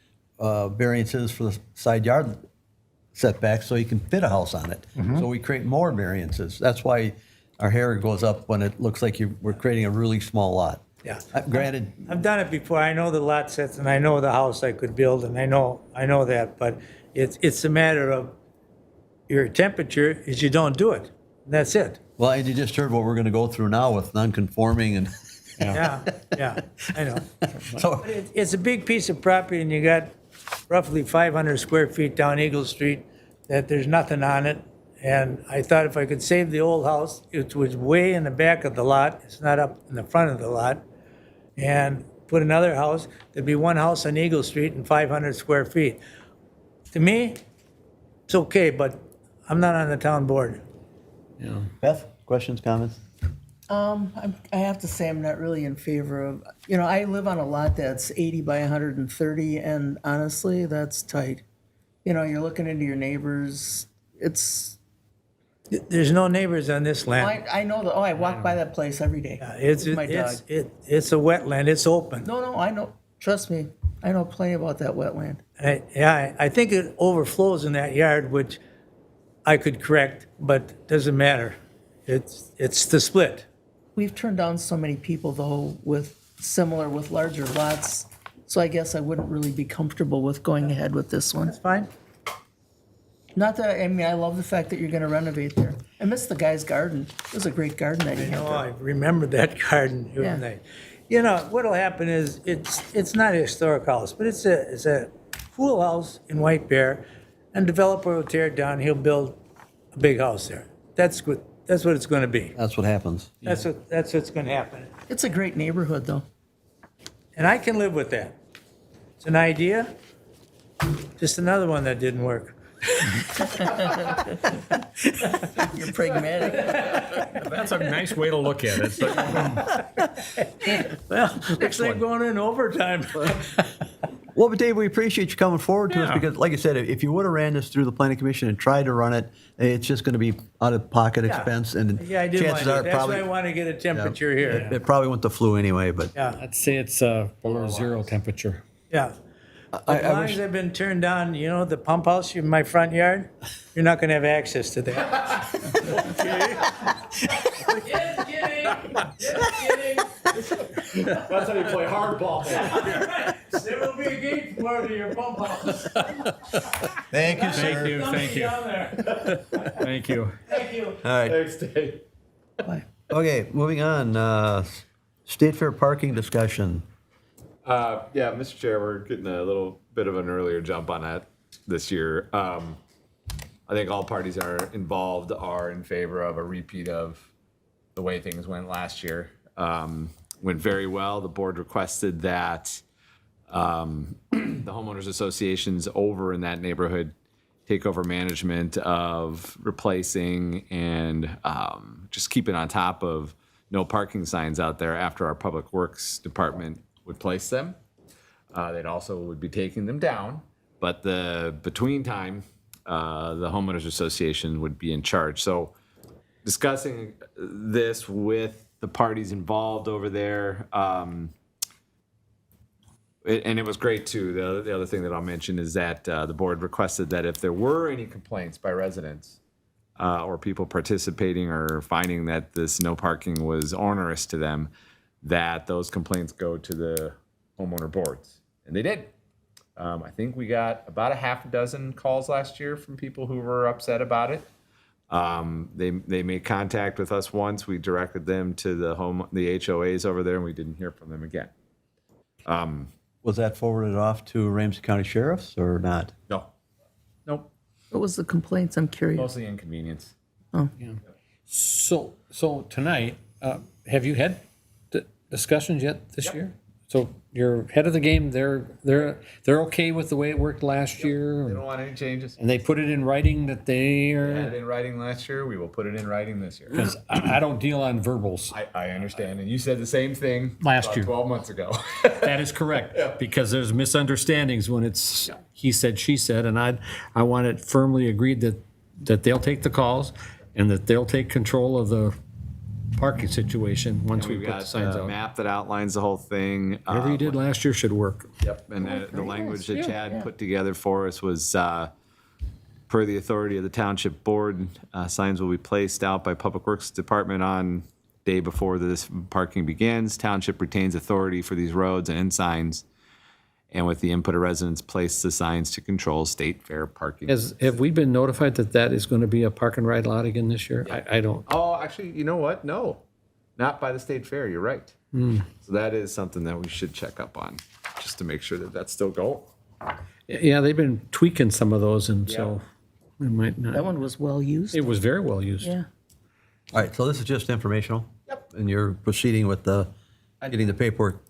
variances for the side yard setbacks so you can fit a house on it. So we create more variances. That's why our hair goes up when it looks like we're creating a really small lot. Yeah. Granted, I've done it before. I know the lot sets and I know the house I could build and I know that, but it's a matter of your temperature is you don't do it. That's it. well, and you just heard what we're going to go through now with non-conforming and Yeah, I know. so. It's a big piece of property and you got roughly 500 square feet down Eagle Street that there's nothing on it. And I thought if I could save the old house, it was way in the back of the lot, it's not up in the front of the lot, and put another house, there'd be one house on Eagle Street and 500 square feet. To me, it's okay, but I'm not on the town board. Beth, questions, comments? I have to say I'm not really in favor of, I live on a lot that's 80 by 130, and honestly, that's tight. You're looking into your neighbors. There's no neighbors on this land. I know that. I walk by that place every day. It's with my dog. it's a wetland, it's open. No, I know. Trust me, I know plenty about that wetland. I think it overflows in that yard, which I could correct, but doesn't matter. It's the split. We've turned down so many people though with larger lots, so I guess I wouldn't really be comfortable with going ahead with this one. That's fine. Not that, I love the fact that you're gonna renovate there. I miss the guy's garden. It was a great garden that he had Oh, there. I remember that garden. It was Yeah. nice. What'll happen is it's not a historic house, but it's a pool house in White Bear, and developer will tear it down. He'll build a big house there. That's what it's going to be. That's what happens. That's what's going to happen, It's a great neighborhood though. and I can live with that. It's an idea, just another one that didn't work. You're pragmatic. That's a nice way to look at it. Well, looks like going in overtime. Well, but Dave, we appreciate you coming forward to us Yeah. because, like I said, if you would have ran this through the planning commission and tried to run it, it's just going to be out of pocket expense, and Yeah, I did want chances to. are That's probably why I want to get a temperature here. it probably went to flu anyway. But Yeah, I'd say it's below zero temperature. yeah. As long as they've been turned down, you know, the pump house in my front yard, you're not gonna have access to that. Just kidding, just kidding. That's how you play hardball. There will be a gate for to your pump house. Thank you, Thank sir. you, thank you, Down there. thank you. Thank you. All right. Thanks, Dave. Okay, moving on. State Fair parking discussion. Yeah, Mr. Chair, we're getting a little bit of an earlier jump on that this year. I think all parties are involved are in favor of a repeat of the way things went last year. Went very well. The board requested that the homeowners associations over in that neighborhood take over management of replacing and just keeping on top of no parking signs out there after our public works department would place them. They'd also would be taking them down, but the between time, the homeowners association would be in charge. So discussing this with the parties involved over there, and it was great too. The other thing that I'll mention is that the board requested that if there were any complaints by residents or people participating or finding that this no parking was onerous to them, that those complaints go to the homeowner boards. And they did. I think we got about a half a dozen calls last year from people who were upset about it. They made contact with us once. We directed them to the HOAs over there, and we didn't hear from them again. Was that forwarded off to Ramsey County Sheriff's or not? No. Nope. What was the complaints? I'm curious. Mostly inconvenience. So tonight, have you had discussions yet this year? So you're head of the game. They're okay with the way it worked last year, They don't want any changes. and they put it in writing that they We had are. it in writing last year. We will put it in writing this year. Because I don't deal on verbals. I understand. And you said the same thing Last about year. 12 months ago. That is correct, because there's misunderstandings when it's he said, she said, and I want it firmly agreed that they'll take the calls and that they'll take control of the parking situation once we We've put the got signs a out. map that outlines the whole thing. Whatever you did last year should work. Yep, and the language that Chad put together for us was, per the authority of the Township Board, signs will be placed out by Public Works Department on day before this parking begins. Township retains authority for these roads and end signs, and with the input of residents, place the signs to control state fair parking. Have we been notified that that is going to be a park and ride lot again this year? I don't. Oh, actually, you know what? No, not by the state fair. You're right. So that is something that we should check up on, just to make sure that that's still going. Yeah, they've been tweaking some of those, and so we might That not. one was well used. It was very well used. Yeah. All right, so this is just informational? Yep. And you're proceeding with getting the paperwork.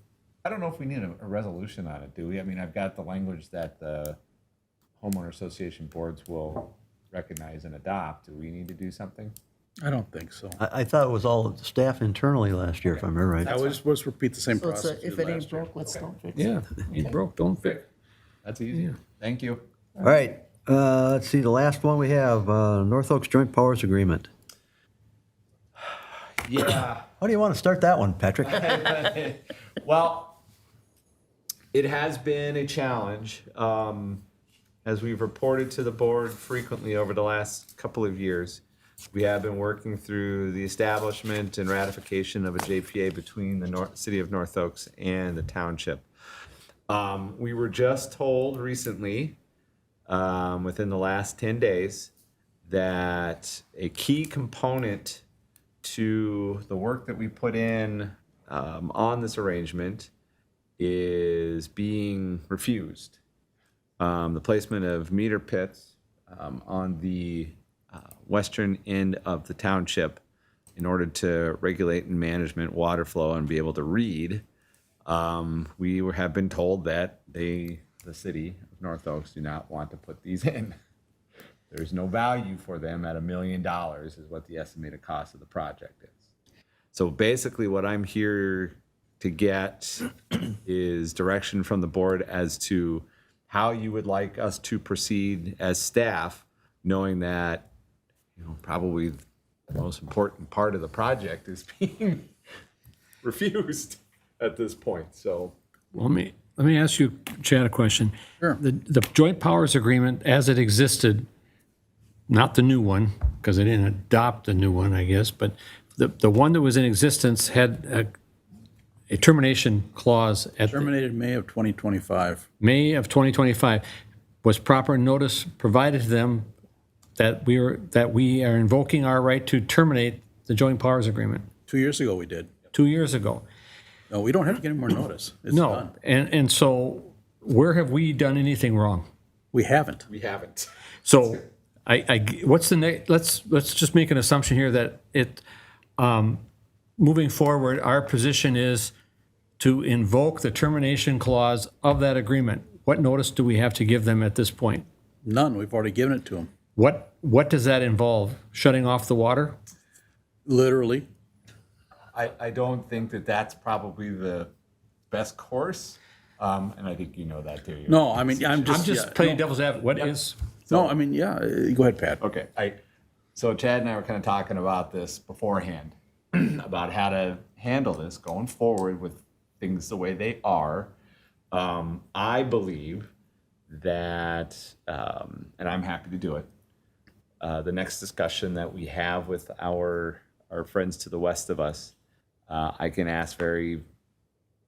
I don't know if we need a resolution on it, do we? I mean, I've got the language that the homeowner association boards will recognize and adopt. Do we need to do something? I don't think so. I thought it was all staff internally last year, if I remember right. I would just repeat the same So it's process. if it ain't broke, let's don't fix it. Yeah, ain't broke, don't fix. That's easy. Thank you. All right, let's see, the last one we have, North Oaks Joint Powers Agreement. Yeah. How do you want to start that one, Patrick? Well, it has been a challenge, as we've reported to the board frequently over the last couple of years. We have been working through the establishment and ratification of a JPA between the city of North Oaks and the township. We were just told recently, within the last 10 days, that a key component to the work that we put in on this arrangement is being refused. The placement of meter pits on the western end of the township in order to regulate and management water flow and be able to read. We have been told that the city of North Oaks do not want to put these in. There's no value for them at $1 million is what the estimated cost of the project is. So basically what I'm here to get is direction from the board as to how you would like us to proceed as staff, knowing that, probably the most important part of the project is being refused at this point. So Well, let me ask you, Chad, a question. Sure. The joint powers agreement as it existed, not the new one, because they didn't adopt the new one, I guess, but the one that was in existence had a termination clause at the Terminated May of 2025. May of 2025. Was proper notice provided to them that we are invoking our right to terminate the joint powers agreement 2 years ago we did. 2 years ago? No, we don't have to get any more notice. It's No, done. and so where have we done anything wrong? We haven't. We haven't. So what's the next, let's just make an assumption here that moving forward, our position is to invoke the termination clause of that agreement. What notice do we have to give them at this point? None. We've already given it to them. What does that involve? Shutting off the water? Literally. I don't think that that's probably the best course, and I think you know that too. No, I mean, I'm I'm just just yeah, playing no, devil's advocate. What is? No, I mean, yeah. Go ahead, Pat. Okay, so Chad and I were kind of talking about this beforehand, about how to handle this going forward with things the way they are. I believe that, and I'm happy to do it, the next discussion that we have with our friends to the west of us, I can ask very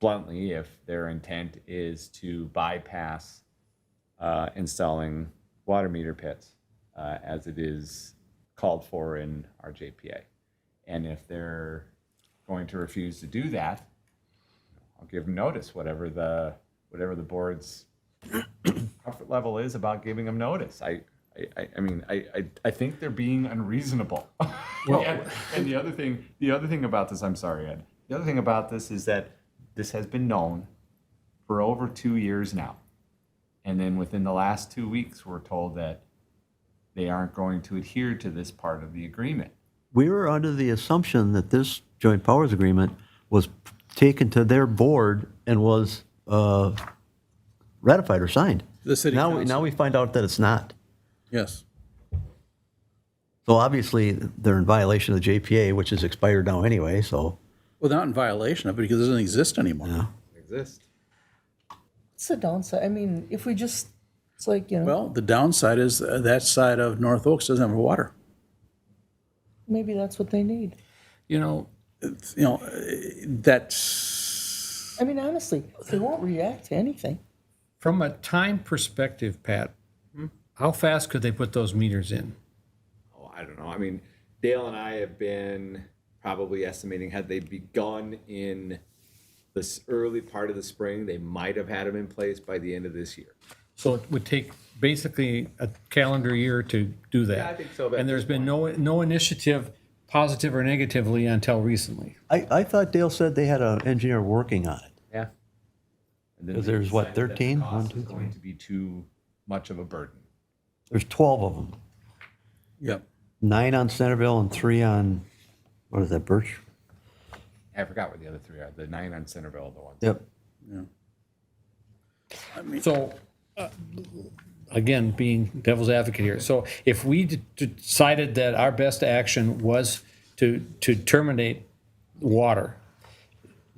bluntly if their intent is to bypass installing water meter pits as it is called for in our JPA. And if they're going to refuse to do that, I'll give them notice, whatever the board's comfort level is about giving them notice. I mean, I think they're being unreasonable. And the other thing about this, I'm sorry, Ed. The other thing about this is that this has been known for over 2 years now. And then within the last 2 weeks, we're told that they aren't going to adhere to this part of the agreement. We were under the assumption that this joint powers agreement was taken to their board and was ratified or signed. The city council. Now we find out that it's not. Yes. So obviously, they're in violation of the JPA, which is expired now anyway, so. Well, not in violation of it because it doesn't exist anymore. Yeah. Exist. What's the downside? I mean, if we just, it's like, you know, Well, the downside is that side of North Oaks doesn't have water. maybe that's what they need. You know, You know, that's I mean, honestly, they won't react to anything. from a time perspective, Pat, how fast could they put those meters in? Oh, I don't know. I mean, Dale and I have been probably estimating, had they begun in this early part of the spring, they might have had them in place by the end of this year. So it would take basically a calendar year to do that. Yeah, I think so, but And at there's this been no initiative, positive or negatively, until recently. I thought Dale said they had an engineer working on it. Yeah. And then 'Cause they there's, what, decided that the 13? cost 1, was 2, going to be too much of a burden. There's 12 of them. yep. 9 on Centerville and 3 on, what is that, Birch? I forgot what the other three are. The 9 on Centerville are the ones. Yep. So, again, being devil's advocate here, so if we decided that our best action was to terminate water,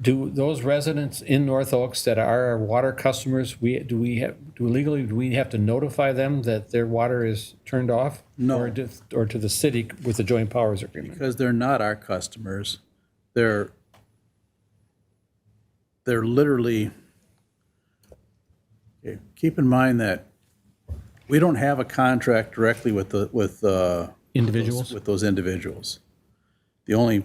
do those residents in North Oaks that are our water customers, do we have to notify them that their water is turned off? No. Or to the city with the joint powers agreement? Because they're not our customers. They're literally, keep in mind that we don't have a contract directly with Individuals? with those individuals. The only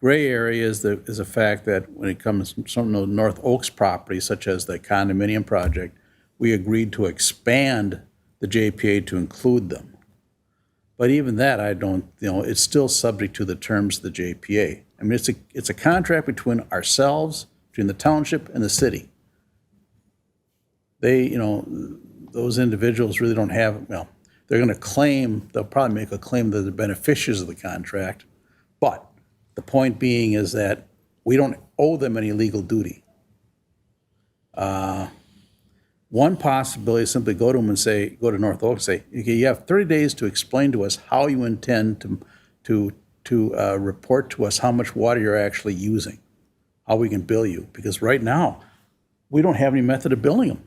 gray area is the fact that when it comes to some of the North Oaks properties, such as the condominium project, we agreed to expand the JPA to include them. But even that, I don't, it's still subject to the terms of the JPA. I mean, it's a contract between ourselves, between the township and the city. They, those individuals really don't have, they're going to claim, they'll probably make a claim that they're beneficiaries of the contract. But the point being is that we don't owe them any legal duty. One possibility is simply go to them and say, go to North Oak and say, okay, you have 30 days to explain to us how you intend to report to us how much water you're actually using, how we can bill you. Because right now, we don't have any method of billing them.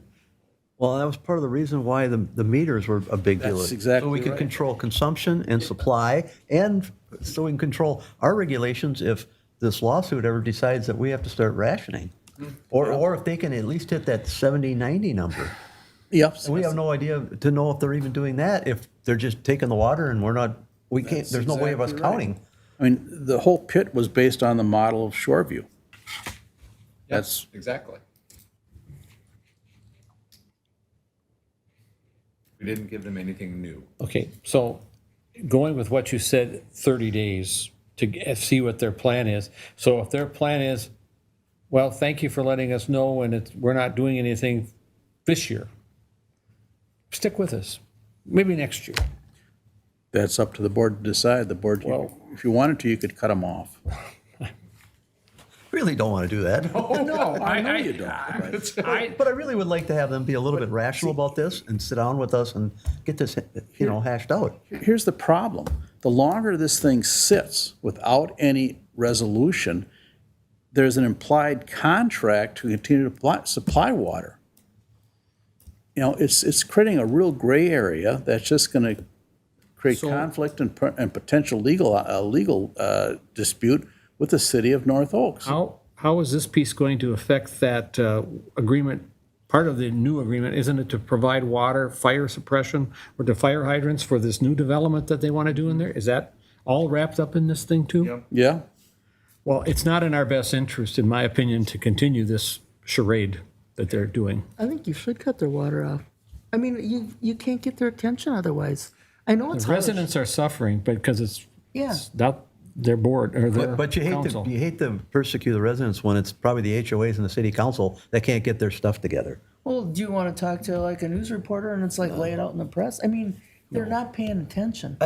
Well, that was part of the reason why the meters were a big deal. That's exactly So we could right. control consumption and supply, and so we can control our regulations if this lawsuit ever decides that we have to start rationing. Or if they can at least hit that 70-90 number. Yep. And we have no idea to know if they're even doing that, if they're just taking the water and we can't, there's no way of us exactly right. counting. I mean, the whole pit was based on the model of Shoreview. That's, Exactly. We didn't give them anything new. Okay, so going with what you said, 30 days to see what their plan is. So if their plan is, well, thank you for letting us know, and we're not doing anything this year, stick with us. Maybe next year. that's up to the board to decide. The board, Well- if you wanted to, you could cut them off. Really don't want to do that. No, I know you don't. but- But I really would like to have them be a little bit rational about this and sit down with us and get this, hashed out. Here's the problem. The longer this thing sits without any resolution, there's an implied contract to continue to supply water. You know, it's creating a real gray area that's just going to create conflict and potential legal dispute with the city of North Oaks. How is this piece going to affect that agreement? Part of the new agreement, isn't it to provide water, fire suppression, or the fire hydrants for this new development that they want to do in there? Is that all wrapped up in this thing too? Yep. Yeah? Well, it's not in our best interest, in my opinion, to continue this charade that they're doing. I think you should cut their water off. I mean, you can't get their attention otherwise. I know it's The harsh. residents are suffering because it's Yeah. not their board or their But you council. hate to persecute the residents when it's probably the HOAs and the city council that can't get their stuff together. Well, do you want to talk to like a news reporter and it's like lay it out in the press? I mean, they're not paying attention.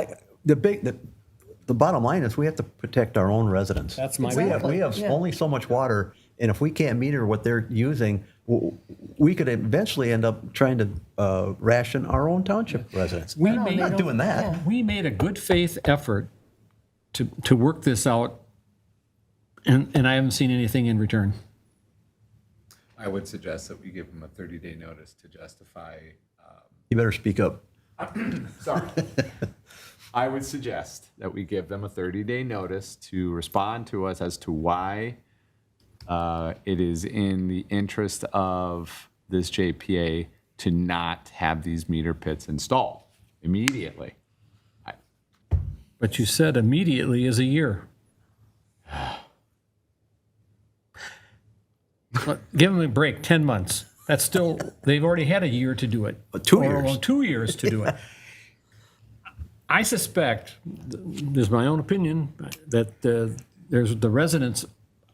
The bottom line is we have to protect our own residents. That's my We have yeah. only so much water, and if we can't meter what they're using, we could eventually end up trying to ration our own township residents. We We're made- not doing that. We made a good faith effort to work this out, and I haven't seen anything in return. I would suggest that we give them a 30-day notice to justify. You better speak up. Sorry. I would suggest that we give them a 30-day notice to respond to us as to why it is in the interest of this JPA to not have these meter pits installed immediately. But you said immediately is a year. But give them a break, 10 months. That's still, they've already had a year to do it. 2 Or, years. well, 2 years to do it. I suspect, this is my own opinion, that the residents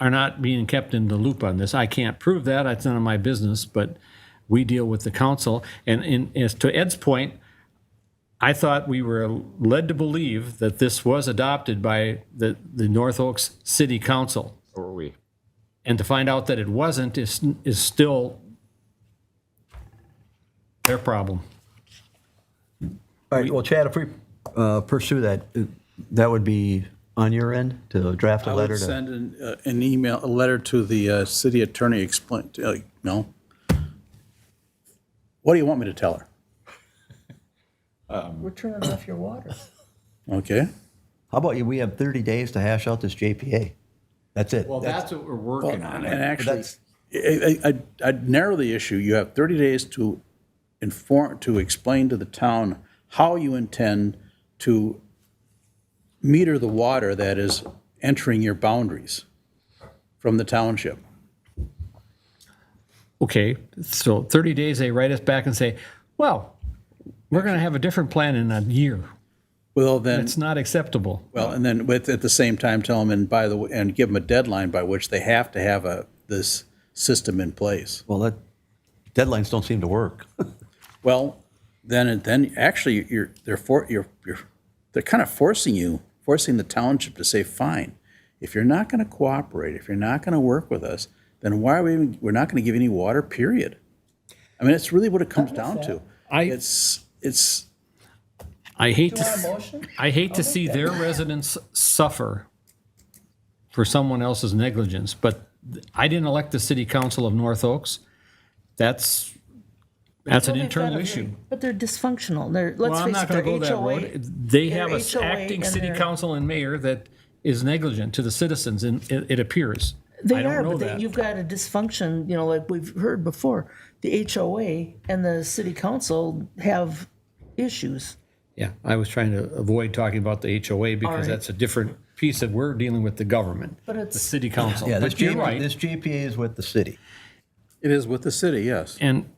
are not being kept in the loop on this. I can't prove that, it's none of my business, but we deal with the council. And as to Ed's point, I thought we were led to believe that this was adopted by the North Oaks City Council. Or are we? And to find out that it wasn't is still their problem. All right, well, Chad, if we pursue that, that would be on your end to draft a I letter would to. send an email, a letter to the city attorney, no. What do you want me to tell her? We're turning off your water. Okay? How about we have 30 days to hash out this JPA? That's it. Well, that's what we're working on. And actually, that's- I'd narrow the issue. You have 30 days to explain to the town how you intend to meter the water that is entering your boundaries from the township. Okay, so 30 days, they write us back and say, well, we're going to have a different plan in a year. Well, then, It's not acceptable. and then at the same time, tell them, and give them a deadline by which they have to have this system in place. Well, deadlines don't seem to work. Well, then actually, they're kind of forcing the township to say, fine, if you're not going to cooperate, if you're not going to work with us, then why are we're not going to give any water, period. I mean, it's really what it comes down to. I hate Do you want a to, motion? I hate to see their residents suffer for someone else's negligence, but I didn't elect the city council of North Oaks. that's an Well, they've internal got a- issue. But they're dysfunctional. They're, Well, let's I'm face not it, gonna they're go that HOA. road. They have they're a HOA acting and city they're- council and mayor that is negligent to the citizens, and it appears. I They don't are, know but that. you've got a dysfunction, you know, like we've heard before. The HOA and the city council have issues. Yeah, I was trying to avoid talking about the HOA because right. that's a different piece that we're dealing with the government, But the it's- city council. Yeah, this But you're GP, right. this GPA is with the city. It is with the city, yes. And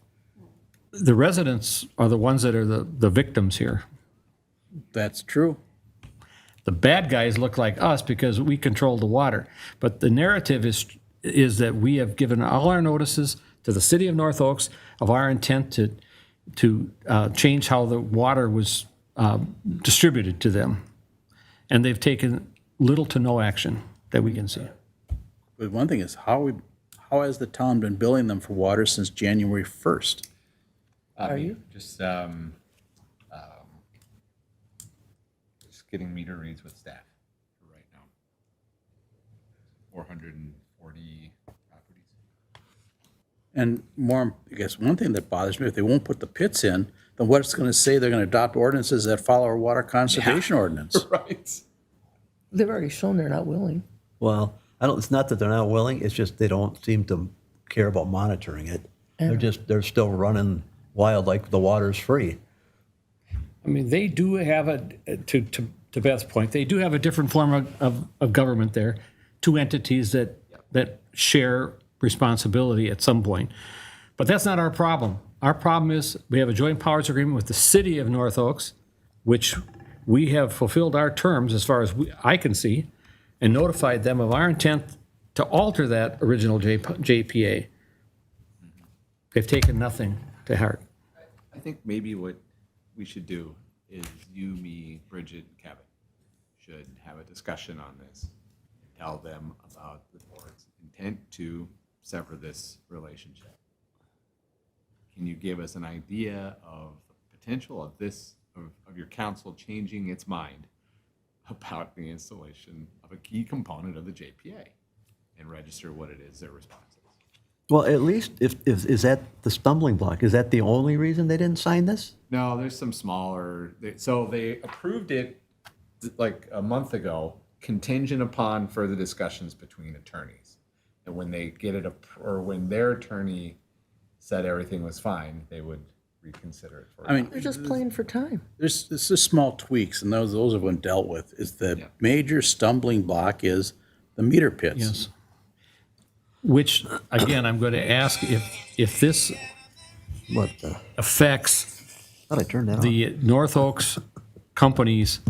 the residents are the ones that are the victims here. That's true. The bad guys look like us because we control the water. But the narrative is that we have given all our notices to the city of North Oaks of our intent to change how the water was distributed to them. And they've taken little to no action that we can see. But one thing is, how has the town been billing them for water since January 1st? Are you? Just getting meter reads with staff for right now. 440 properties. And more, I guess, one thing that bothers me, if they won't put the pits in, then what it's going to say, they're going to adopt ordinances that follow our water conservation ordinance. Right. They've already shown they're not willing. Well, it's not that they're not willing, it's just they don't seem to care about monitoring it. They're still running wild like the water's free. I mean, they do have to Beth's point, they do have a different form of government there, two entities that share responsibility at some point. But that's not our problem. Our problem is we have a joint powers agreement with the city of North Oaks, which we have fulfilled our terms as far as I can see, and notified them of our intent to alter that original JPA. They've taken nothing to heart. I think maybe what we should do is you, me, Bridget, and Kevin should have a discussion on this. Tell them about the board's intent to sever this relationship. Can you give us an idea of the potential of this, of your council changing its mind about the installation of a key component of the JPA and register what it is their response is? Well, at least is that the stumbling block? Is that the only reason they didn't sign this? No, there's some smaller, so they approved it like a month ago, contingent upon further discussions between attorneys. And when they get it, or when their attorney said everything was fine, they would reconsider it for. I mean, They're just playing for time. there's just small tweaks, and those have been dealt with. Is the Yeah. major stumbling block is the meter pits. Yes. Which, again, I'm going to ask if this What the? affects Thought I turned that on. the North Oaks company's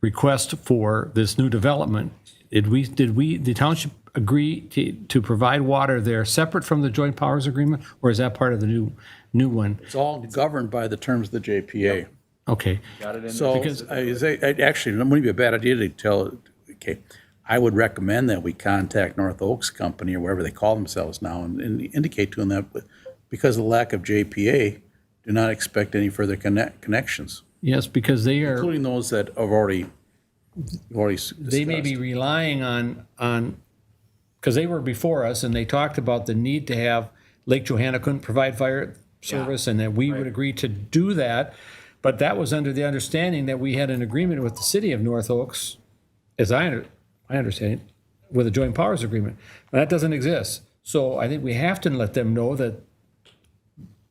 request for this new development. Did the township agree to provide water there separate from the joint powers agreement, or is that part of the new one? It's all governed by the terms of the JPA. Okay, Got it in So actually, it wouldn't be a bad idea to tell, okay, I would recommend that we contact North Oaks Company or whatever they call themselves now and indicate to them that because of the lack of JPA, do not expect any further connections, yes, because they are, including those that have already discussed. they may be relying on, because they were before us and they talked about the need to have Lake Johanna couldn't provide fire service and that we would agree to do that. But that was under the understanding that we had an agreement with the city of North Oaks, as I understand it, with a joint powers agreement. That doesn't exist. So I think we have to let them know that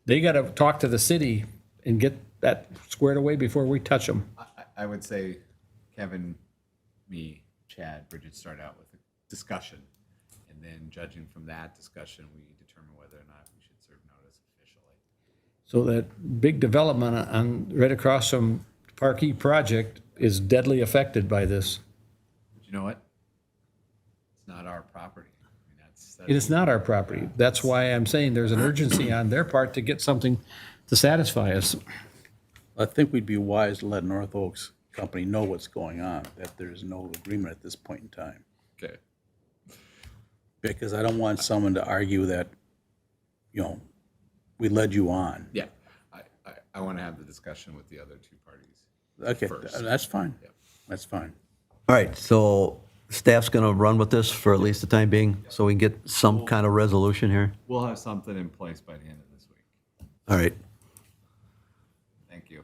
they got to talk to the city and get that squared away before we touch them. I would say Kevin, me, Chad, Bridget start out with a discussion. And then judging from that discussion, we determine whether or not we should serve notice officially. So that big development on right across from Park E project is deadly affected by this. But you know what? It's not our property. I mean, that's It is not our property. That's why I'm saying there's an urgency on their part to get something to satisfy us. I think we'd be wise to let North Oaks Company know what's going on, that there's no agreement at this point in time. okay. Because I don't want someone to argue that, we led you on. Yeah, I want to have the discussion with the other two parties. Okay, First. that's fine. Yep. That's fine. All right, so staff's going to run with this for at least the time being, so we can get some kind of resolution here? We'll have something in place by the end of this week. All right. Thank you.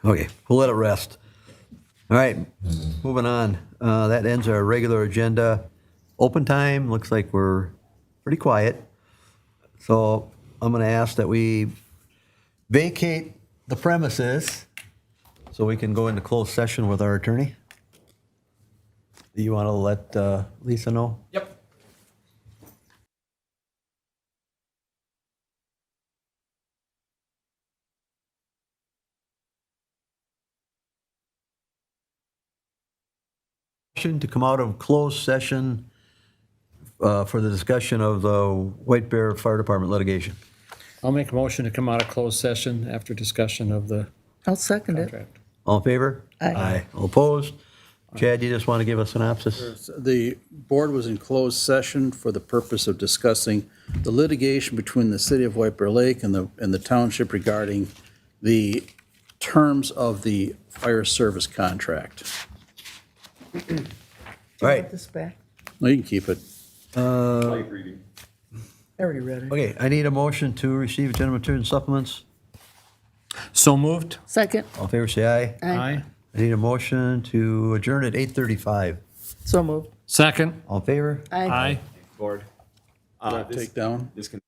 Okay, we'll let it rest. All right, moving on. That ends our regular agenda. Open time, looks like we're pretty quiet. So I'm going to ask that we vacate the premises so we can go into closed session with our attorney. Do you want to let Lisa know? Yep. To come out of closed session for the discussion of the White Bear Fire Department litigation. I'll make a motion to come out of closed session after discussion of the I'll second it. contract. All in favor? Aye. All opposed? Chad, you just want to give a synopsis? The board was in closed session for the purpose of discussing the litigation between the city of White Bear Lake and the township regarding the terms of the fire service contract. All Want right, this back? No, you can keep it. I already read it. okay, I need a motion to receive agenda material and supplements. So moved? Second. All in favor, say aye. Aye. I need a motion to adjourn at 8:35. So moved. Second? All in favor? Aye. Board. Take down. This can